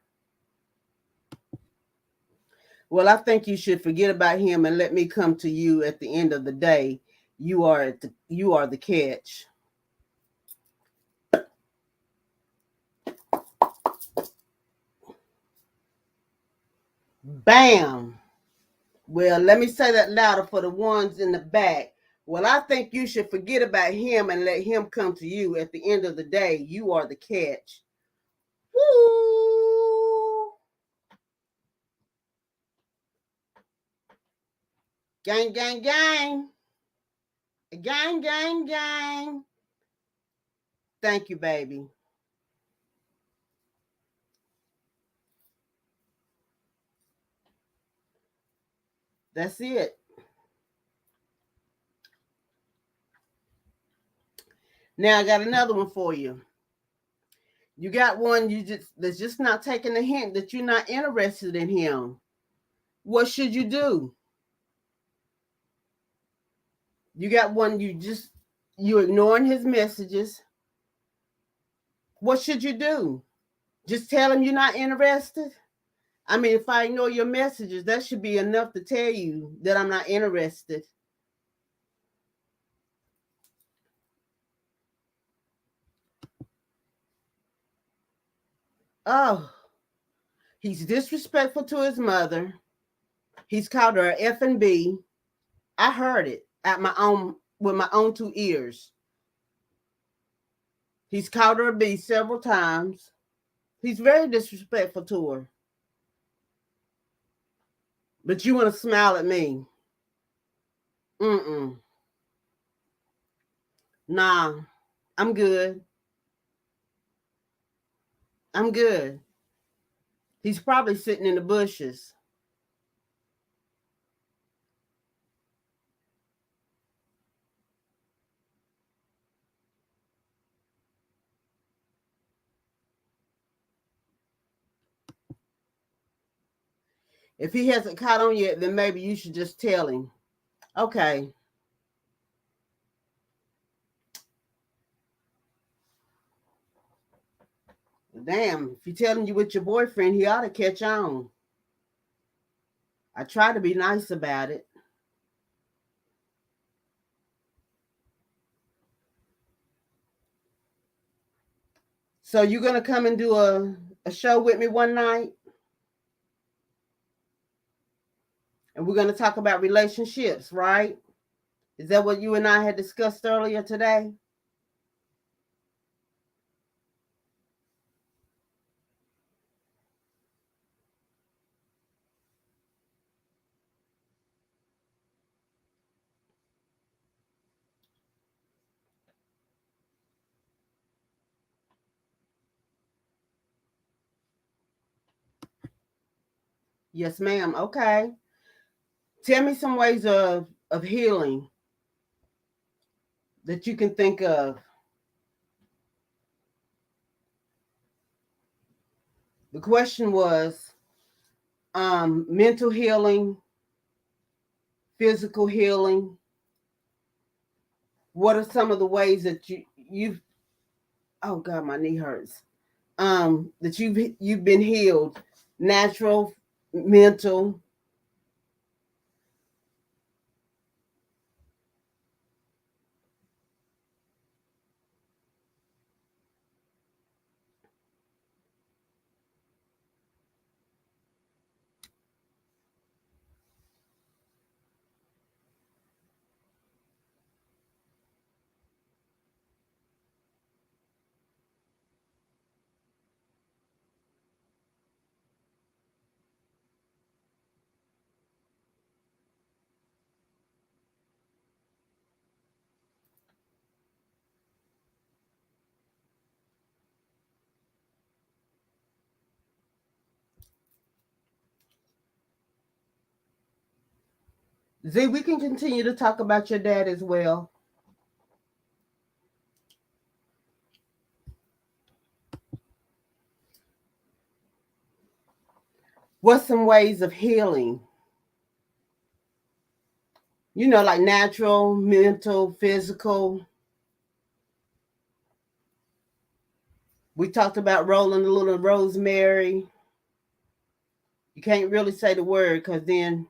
Well, I think you should forget about him and let me come to you at the end of the day. You are the catch. Bam. Well, let me say that louder for the ones in the back. Well, I think you should forget about him and let him come to you at the end of the day. You are the catch. Woo! Gang, gang, gang. Gang, gang, gang. Thank you, baby. That's it. Now I got another one for you. You got one that's just not taking the hint that you're not interested in him. What should you do? You got one you're ignoring his messages. What should you do? Just tell him you're not interested? I mean, if I ignore your messages, that should be enough to tell you that I'm not interested. Oh, he's disrespectful to his mother. He's called her F and B. I heard it at my own with my own two ears. He's called her a B several times. He's very disrespectful to her. But you want to smile at me? Mm-mm. Nah, I'm good. I'm good. He's probably sitting in the bushes. If he hasn't caught on yet, then maybe you should just tell him. Okay. Damn, if you tell him you with your boyfriend, he ought to catch on. I try to be nice about it. So you're gonna come and do a show with me one night? And we're gonna talk about relationships, right? Is that what you and I had discussed earlier today? Yes, ma'am. Okay. Tell me some ways of healing that you can think of. The question was mental healing, physical healing. What are some of the ways that you've oh god, my knee hurts. That you've been healed, natural, mental. Z, we can continue to talk about your dad as well. What's some ways of healing? Like natural, mental, physical. We talked about rolling a little rosemary. You can't really say the word because then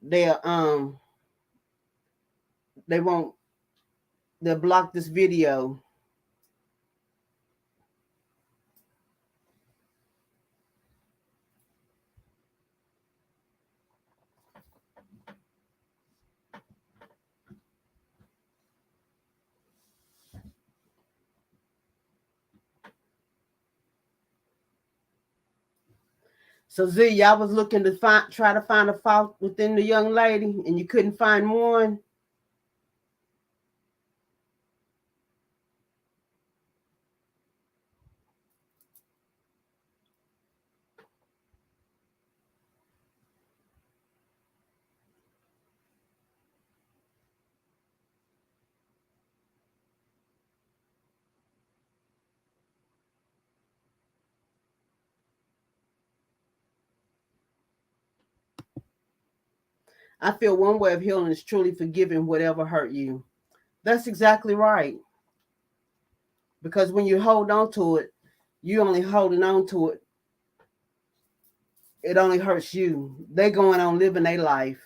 they'll they won't they'll block this video. So Z, y'all was looking to try to find a fault within the young lady, and you couldn't find one. I feel one way of healing is truly forgiving whatever hurt you. That's exactly right. Because when you hold on to it, you only holding on to it. It only hurts you. They going on living their life.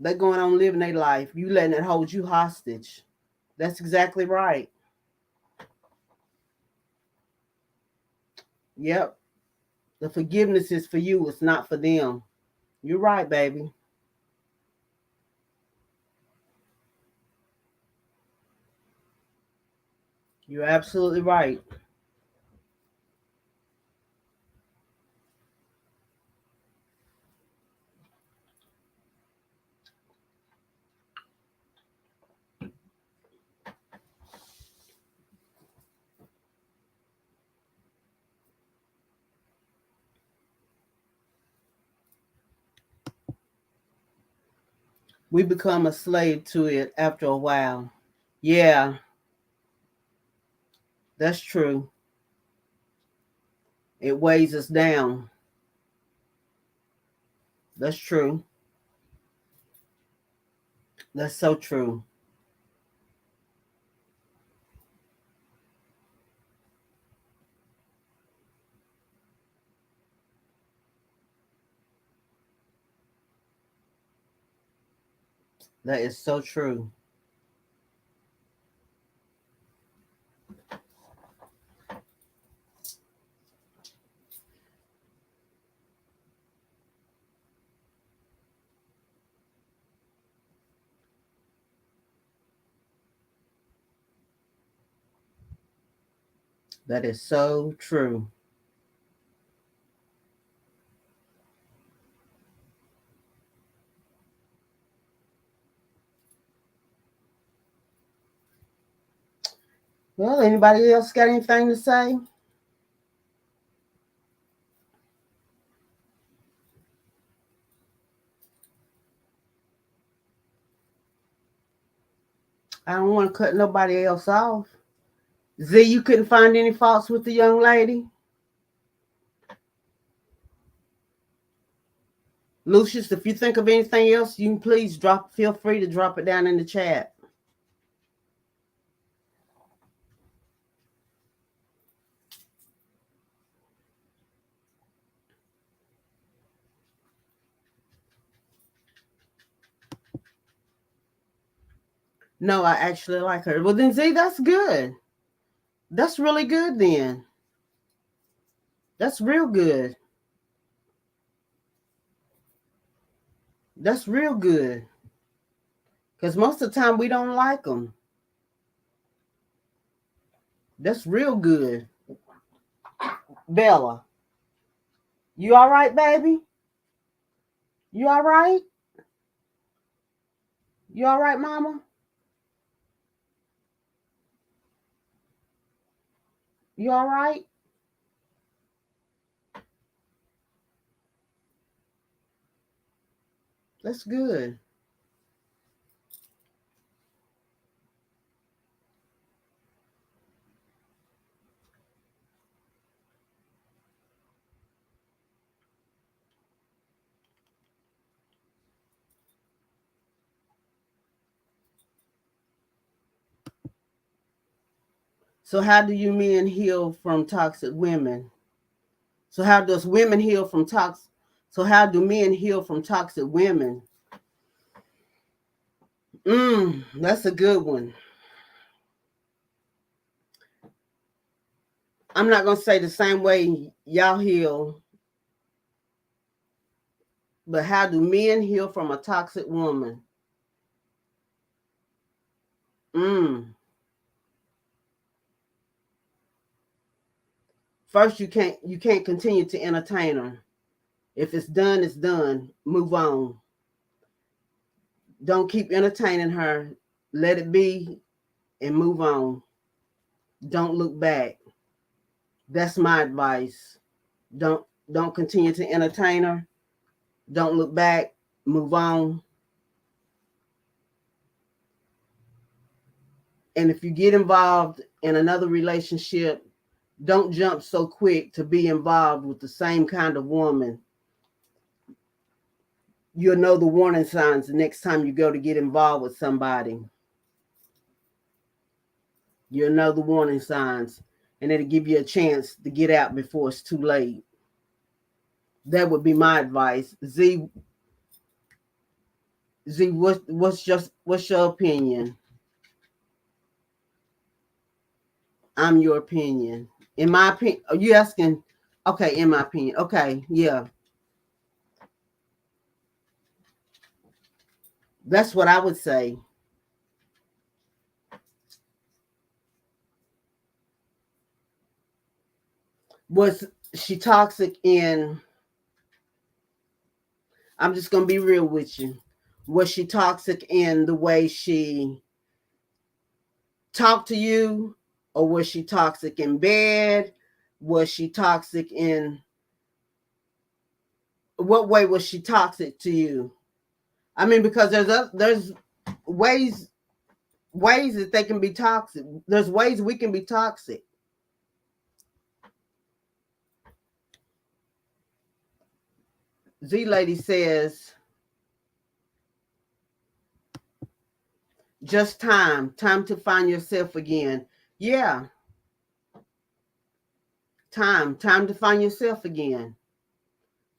They going on living their life. You letting it hold you hostage. That's exactly right. Yep. The forgiveness is for you. It's not for them. You're right, baby. You're absolutely right. We become a slave to it after a while. Yeah, that's true. It weighs us down. That's true. That's so true. That is so true. That is so true. Well, anybody else got anything to say? I don't want to cut nobody else off. Z, you couldn't find any faults with the young lady? Lucius, if you think of anything else, you can please feel free to drop it down in the chat. No, I actually like her. Well, then, Z, that's good. That's really good then. That's real good. That's real good. Because most of the time we don't like them. That's real good. Bella, you all right, baby? You all right? You all right, mama? You all right? That's good. So how do you men heal from toxic women? So how does women heal from toxic? So how do men heal from toxic women? That's a good one. I'm not gonna say the same way y'all heal, but how do men heal from a toxic woman? First, you can't continue to entertain her. If it's done, it's done. Move on. Don't keep entertaining her. Let it be and move on. Don't look back. That's my advice. Don't don't continue to entertain her. Don't look back. Move on. And if you get involved in another relationship, don't jump so quick to be involved with the same kind of woman. You'll know the warning signs the next time you go to get involved with somebody. You know the warning signs, and it'll give you a chance to get out before it's too late. That would be my advice. Z, what's your opinion? I'm your opinion. In my opinion, are you asking? Okay, in my opinion. Okay, yeah. That's what I would say. Was she toxic in, I'm just gonna be real with you. Was she toxic in the way she talked to you? Or was she toxic in bed? Was she toxic in what way was she toxic to you? I mean, because there's ways that they can be toxic. There's ways we can be toxic. Z Lady says, just time to find yourself again. Yeah, time to find yourself again.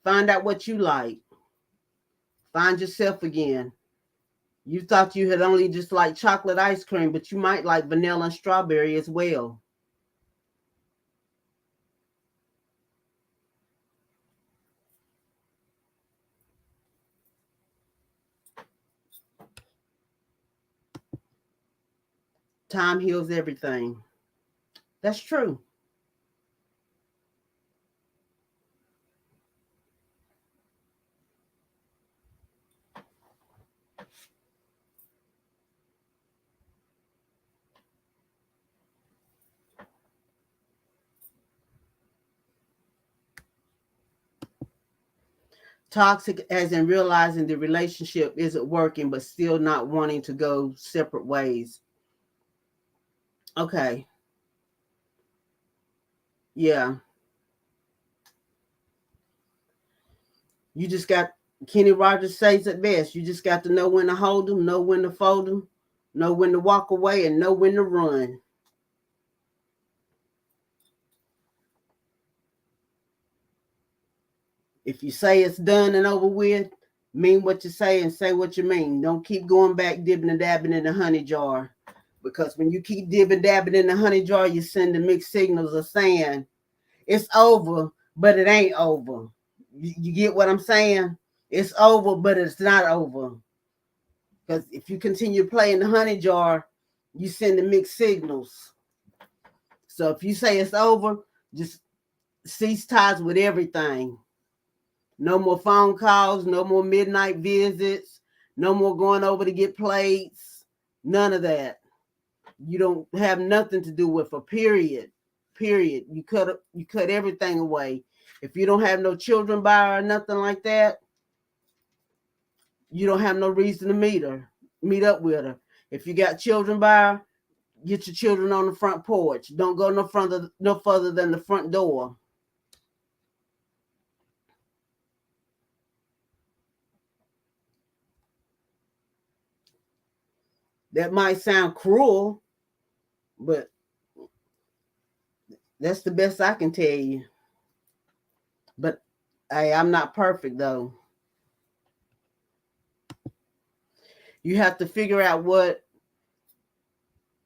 Find out what you like. Find yourself again. You thought you had only just liked chocolate ice cream, but you might like vanilla and strawberry as well. Time heals everything. That's true. Toxic as in realizing the relationship isn't working, but still not wanting to go separate ways. Okay. Yeah. You just got, Kenny Rogers says it best. You just got to know when to hold them, know when to fold them, know when to walk away, and know when to run. If you say it's done and over with, mean what you say and say what you mean. Don't keep going back dipping and dabbing in the honey jar. Because when you keep dipping dabbing in the honey jar, you're sending mixed signals of saying it's over, but it ain't over. You get what I'm saying? It's over, but it's not over. Because if you continue playing the honey jar, you send the mixed signals. So if you say it's over, just cease ties with everything. No more phone calls, no more midnight visits, no more going over to get plates, none of that. You don't have nothing to do with a period. Period. You cut everything away. If you don't have no children by her or nothing like that, you don't have no reason to meet up with her. If you got children by her, get your children on the front porch. Don't go no further than the front door. That might sound cruel, but that's the best I can tell you. But hey, I'm not perfect though. You have to figure out what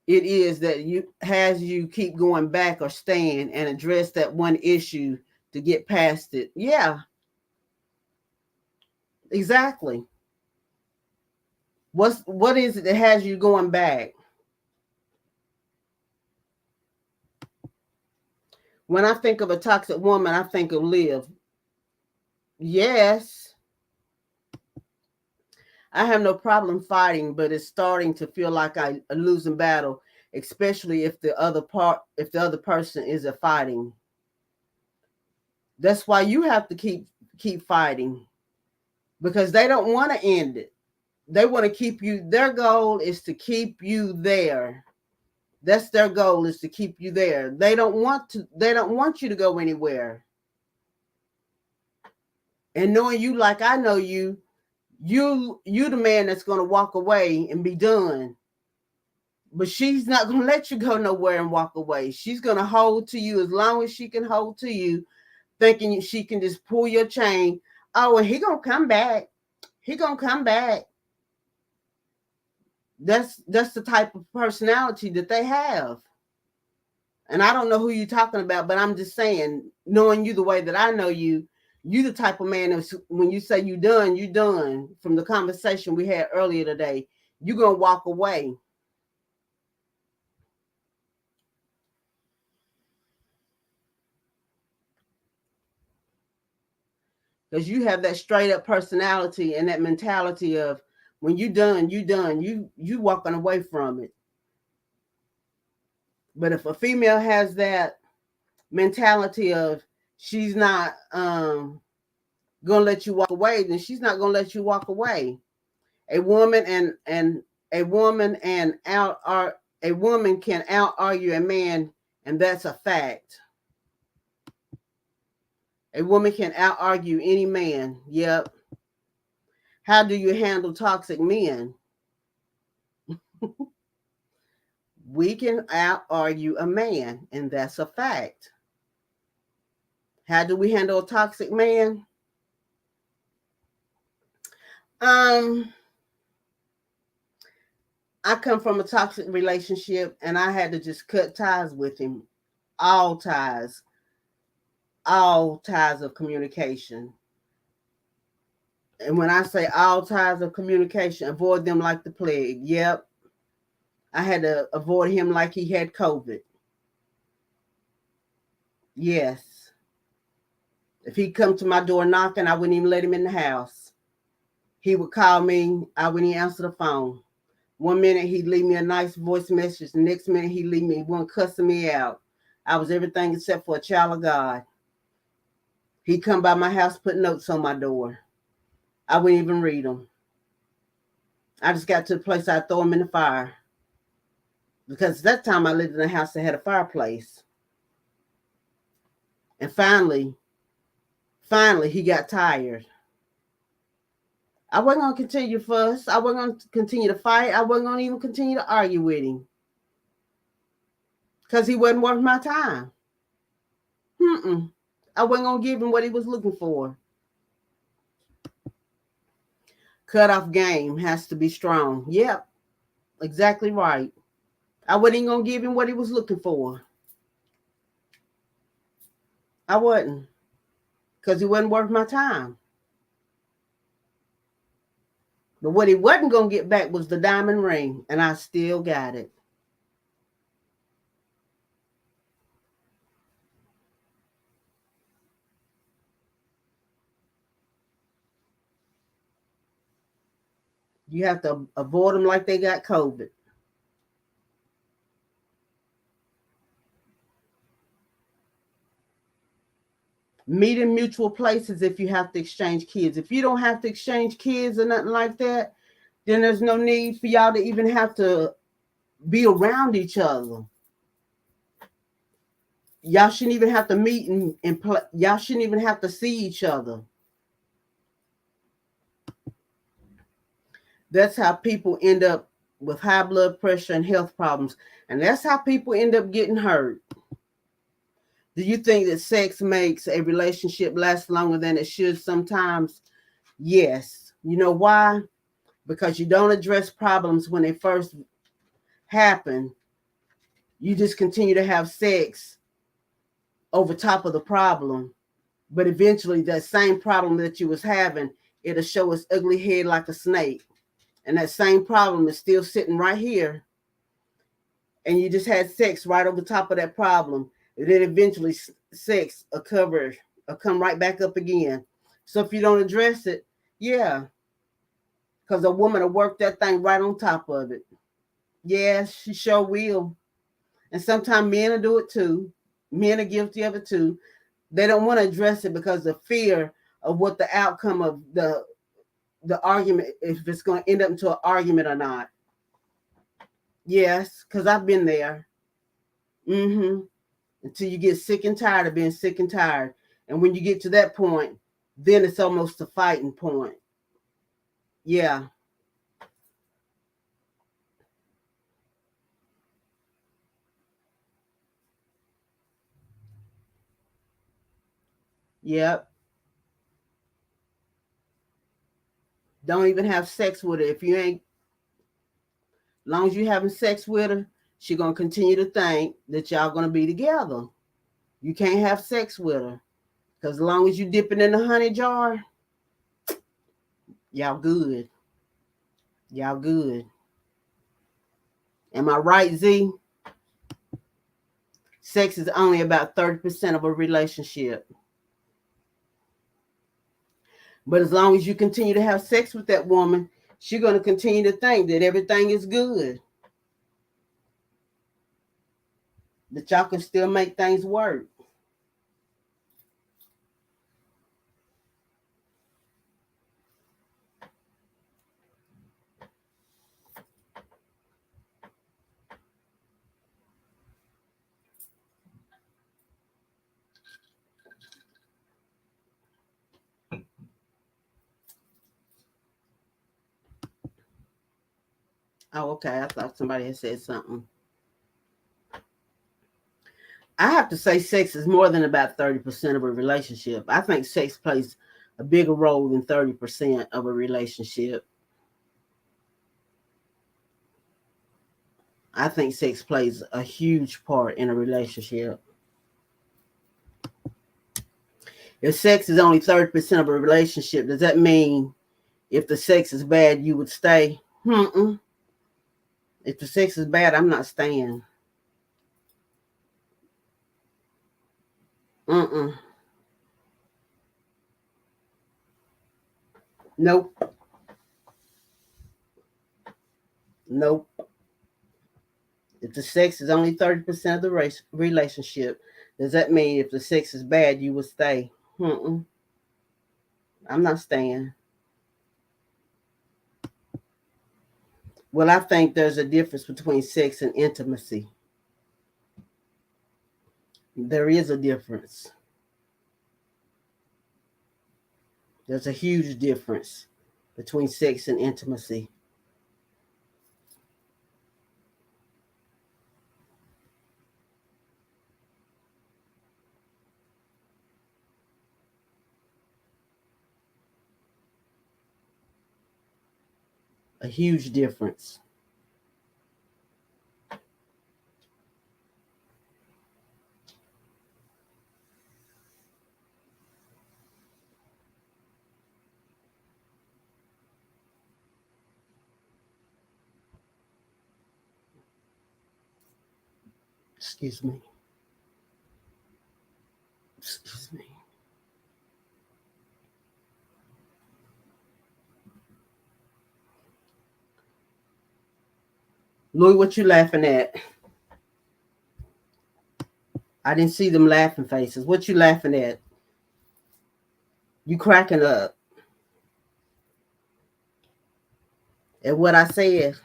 it is that you keep going back or staying, and address that one issue to get past it. Yeah, exactly. What is it that has you going back? When I think of a toxic woman, I think of Liv. Yes, I have no problem fighting, but it's starting to feel like I'm losing battle, especially if the other person isn't fighting. That's why you have to keep fighting, because they don't want to end it. They want to keep you. Their goal is to keep you there. That's their goal, is to keep you there. They don't want you to go anywhere. And knowing you like I know you the man that's going to walk away and be done. But she's not going to let you go nowhere and walk away. She's going to hold to you as long as she can hold to you, thinking she can just pull your chain. Oh, and he going to come back. He going to come back. That's the type of personality that they have. And I don't know who you're talking about, but I'm just saying, knowing you the way that I know you, you the type of man that when you say you're done. From the conversation we had earlier today, you're going to walk away. Because you have that straight up personality and that mentality of when you're done, you walking away from it. But if a female has that mentality of she's not gonna let you walk away, then she's not gonna let you walk away. A woman can out argue a man, and that's a fact. A woman can out argue any man. Yep. How do you handle toxic men? We can out argue a man, and that's a fact. How do we handle a toxic man? I come from a toxic relationship, and I had to just cut ties with him. All ties of communication. And when I say all ties of communication, avoid them like the plague. Yep. I had to avoid him like he had COVID. Yes. If he'd come to my door knocking, I wouldn't even let him in the house. He would call me. I wouldn't even answer the phone. One minute he'd leave me a nice voice message. The next minute he'd leave me one cussing me out. I was everything except for a child of God. He'd come by my house, put notes on my door. I wouldn't even read them. I just got to the place I'd throw them in the fire. Because at that time I lived in a house that had a fireplace. And finally, he got tired. I wasn't going to continue to fuss. I wasn't going to continue to fight. I wasn't going to even continue to argue with him. Because he wasn't worth my time. I wasn't going to give him what he was looking for. Cutoff game has to be strong. Yep, exactly right. I wasn't even going to give him what he was looking for. I wasn't. Because he wasn't worth my time. But what he wasn't going to get back was the diamond ring. And I still got it. You have to avoid them like they got COVID. Meet in mutual places if you have to exchange kids. If you don't have to exchange kids or nothing like that, then there's no need for y'all to even have to be around each other. Y'all shouldn't even have to meet and play. Y'all shouldn't even have to see each other. That's how people end up with high blood pressure and health problems. And that's how people end up getting hurt. Do you think that sex makes a relationship last longer than it should sometimes? Yes. You know why? Because you don't address problems when they first happen. You just continue to have sex over top of the problem. But eventually that same problem that you was having, it'll show its ugly head like a snake. And that same problem is still sitting right here. And you just had sex right over top of that problem. And then eventually sex will come right back up again. So if you don't address it, yeah. Because a woman will work that thing right on top of it. Yeah, she sure will. And sometimes men will do it too. Men are guilty of it too. They don't want to address it because of fear of what the outcome of the argument, if it's going to end up into an argument or not. Yes, because I've been there. Until you get sick and tired of being sick and tired. And when you get to that point, then it's almost a fighting point. Yeah. Yep. Don't even have sex with her. If you ain't, long as you having sex with her, she gonna continue to think that y'all gonna be together. You can't have sex with her. Because as long as you dipping in the honey jar, y'all good. Y'all good. Am I right, Z? Sex is only about 30% of a relationship. But as long as you continue to have sex with that woman, she's going to continue to think that everything is good. That y'all can still make things work. Oh, okay. I thought somebody had said something. I have to say sex is more than about 30% of a relationship. I think sex plays a bigger role than 30% of a relationship. I think sex plays a huge part in a relationship. If sex is only 30% of a relationship, does that mean if the sex is bad, you would stay? If the sex is bad, I'm not staying. Nope. Nope. If the sex is only 30% of the relationship, does that mean if the sex is bad, you would stay? I'm not staying. Well, I think there's a difference between sex and intimacy. There is a difference. There's a huge difference between sex and intimacy. A huge difference. Excuse me. Excuse me. Louis, what you laughing at? I didn't see them laughing faces. What you laughing at? You cracking up at what I said.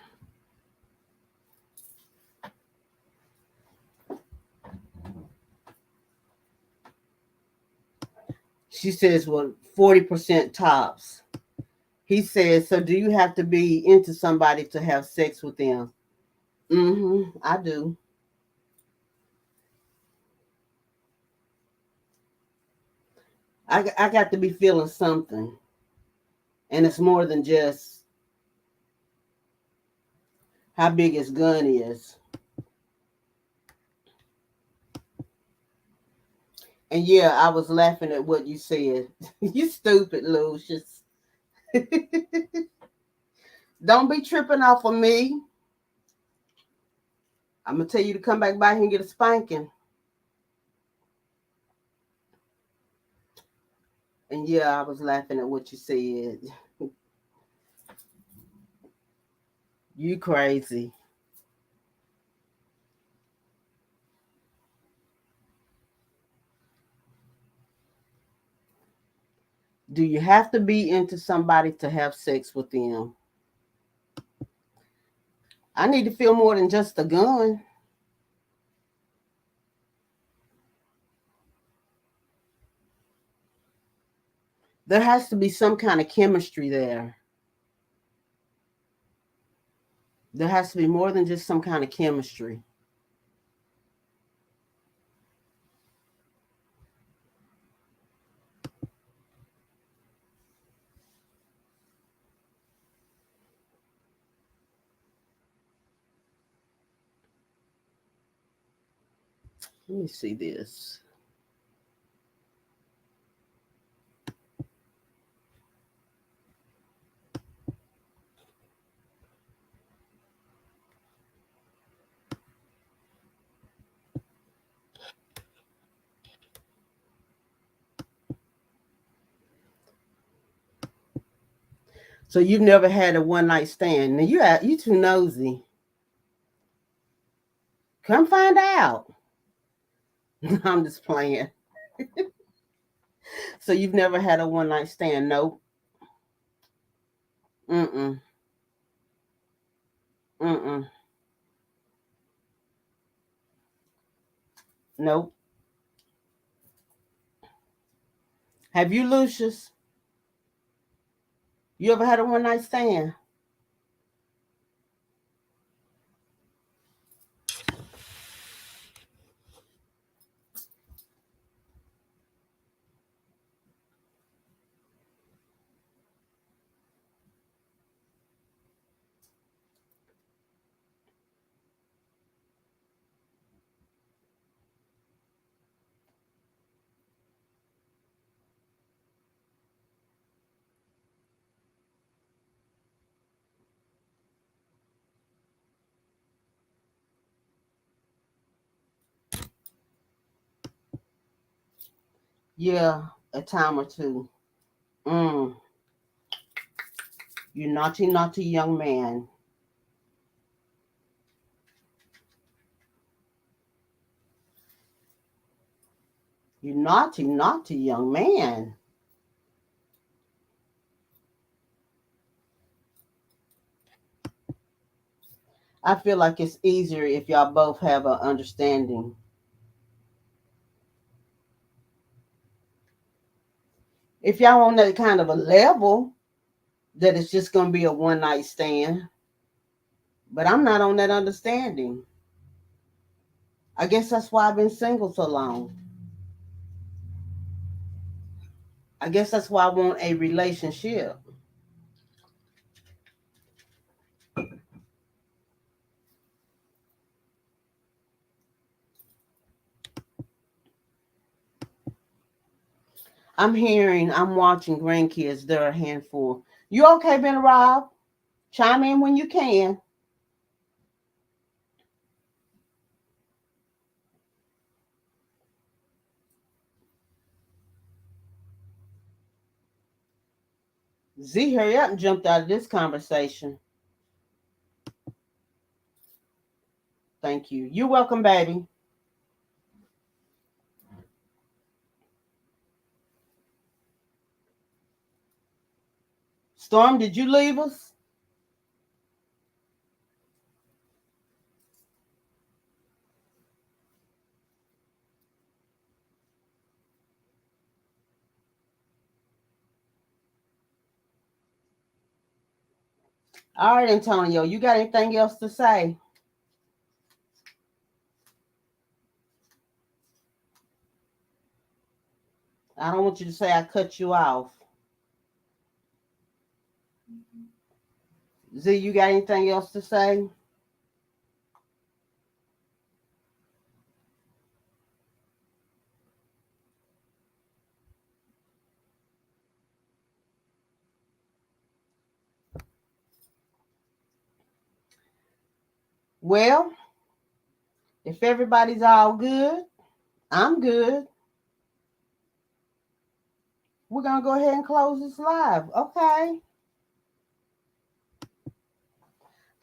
She says, well, 40% tops. He says, so do you have to be into somebody to have sex with them? I do. I got to be feeling something. And it's more than just how big his gun is. And yeah, I was laughing at what you said. You stupid, Lucius. Don't be tripping off of me. I'm going to tell you to come back by here and get a spanking. And yeah, I was laughing at what you said. You crazy. Do you have to be into somebody to have sex with them? I need to feel more than just a gun. There has to be some kind of chemistry there. There has to be more than just some kind of chemistry. Let me see this. So you've never had a one night stand. Now you too nosy. Come find out. I'm just playing. So you've never had a one night stand? Nope. Mm-mm. Mm-mm. Nope. Have you, Lucius? You ever had a one night stand? Yeah, a time or two. Mm. You naughty, naughty young man. You naughty, naughty young man. I feel like it's easier if y'all both have an understanding. If y'all on that kind of a level that it's just gonna be a one night stand, but I'm not on that understanding. I guess that's why I've been single so long. I guess that's why I want a relationship. I'm watching grandkids. They're a handful. You okay, Ben Rob? Chime in when you can. Z, hurry up and jumped out of this conversation. Thank you. You're welcome, baby. Storm, did you leave us? All right, Antonio, you got anything else to say? I don't want you to say I cut you off. Z, you got anything else to say? Well, if everybody's all good, I'm good. We're going to go ahead and close this live. Okay.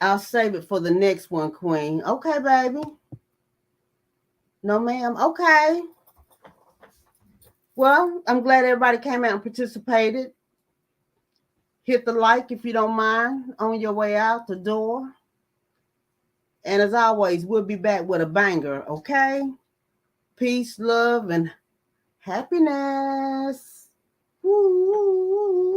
I'll save it for the next one, Queen. Okay, baby. No, ma'am. Okay. Well, I'm glad everybody came out and participated. Hit the like if you don't mind on your way out the door. And as always, we'll be back with a banger, okay? Peace, love, and happiness. Woo.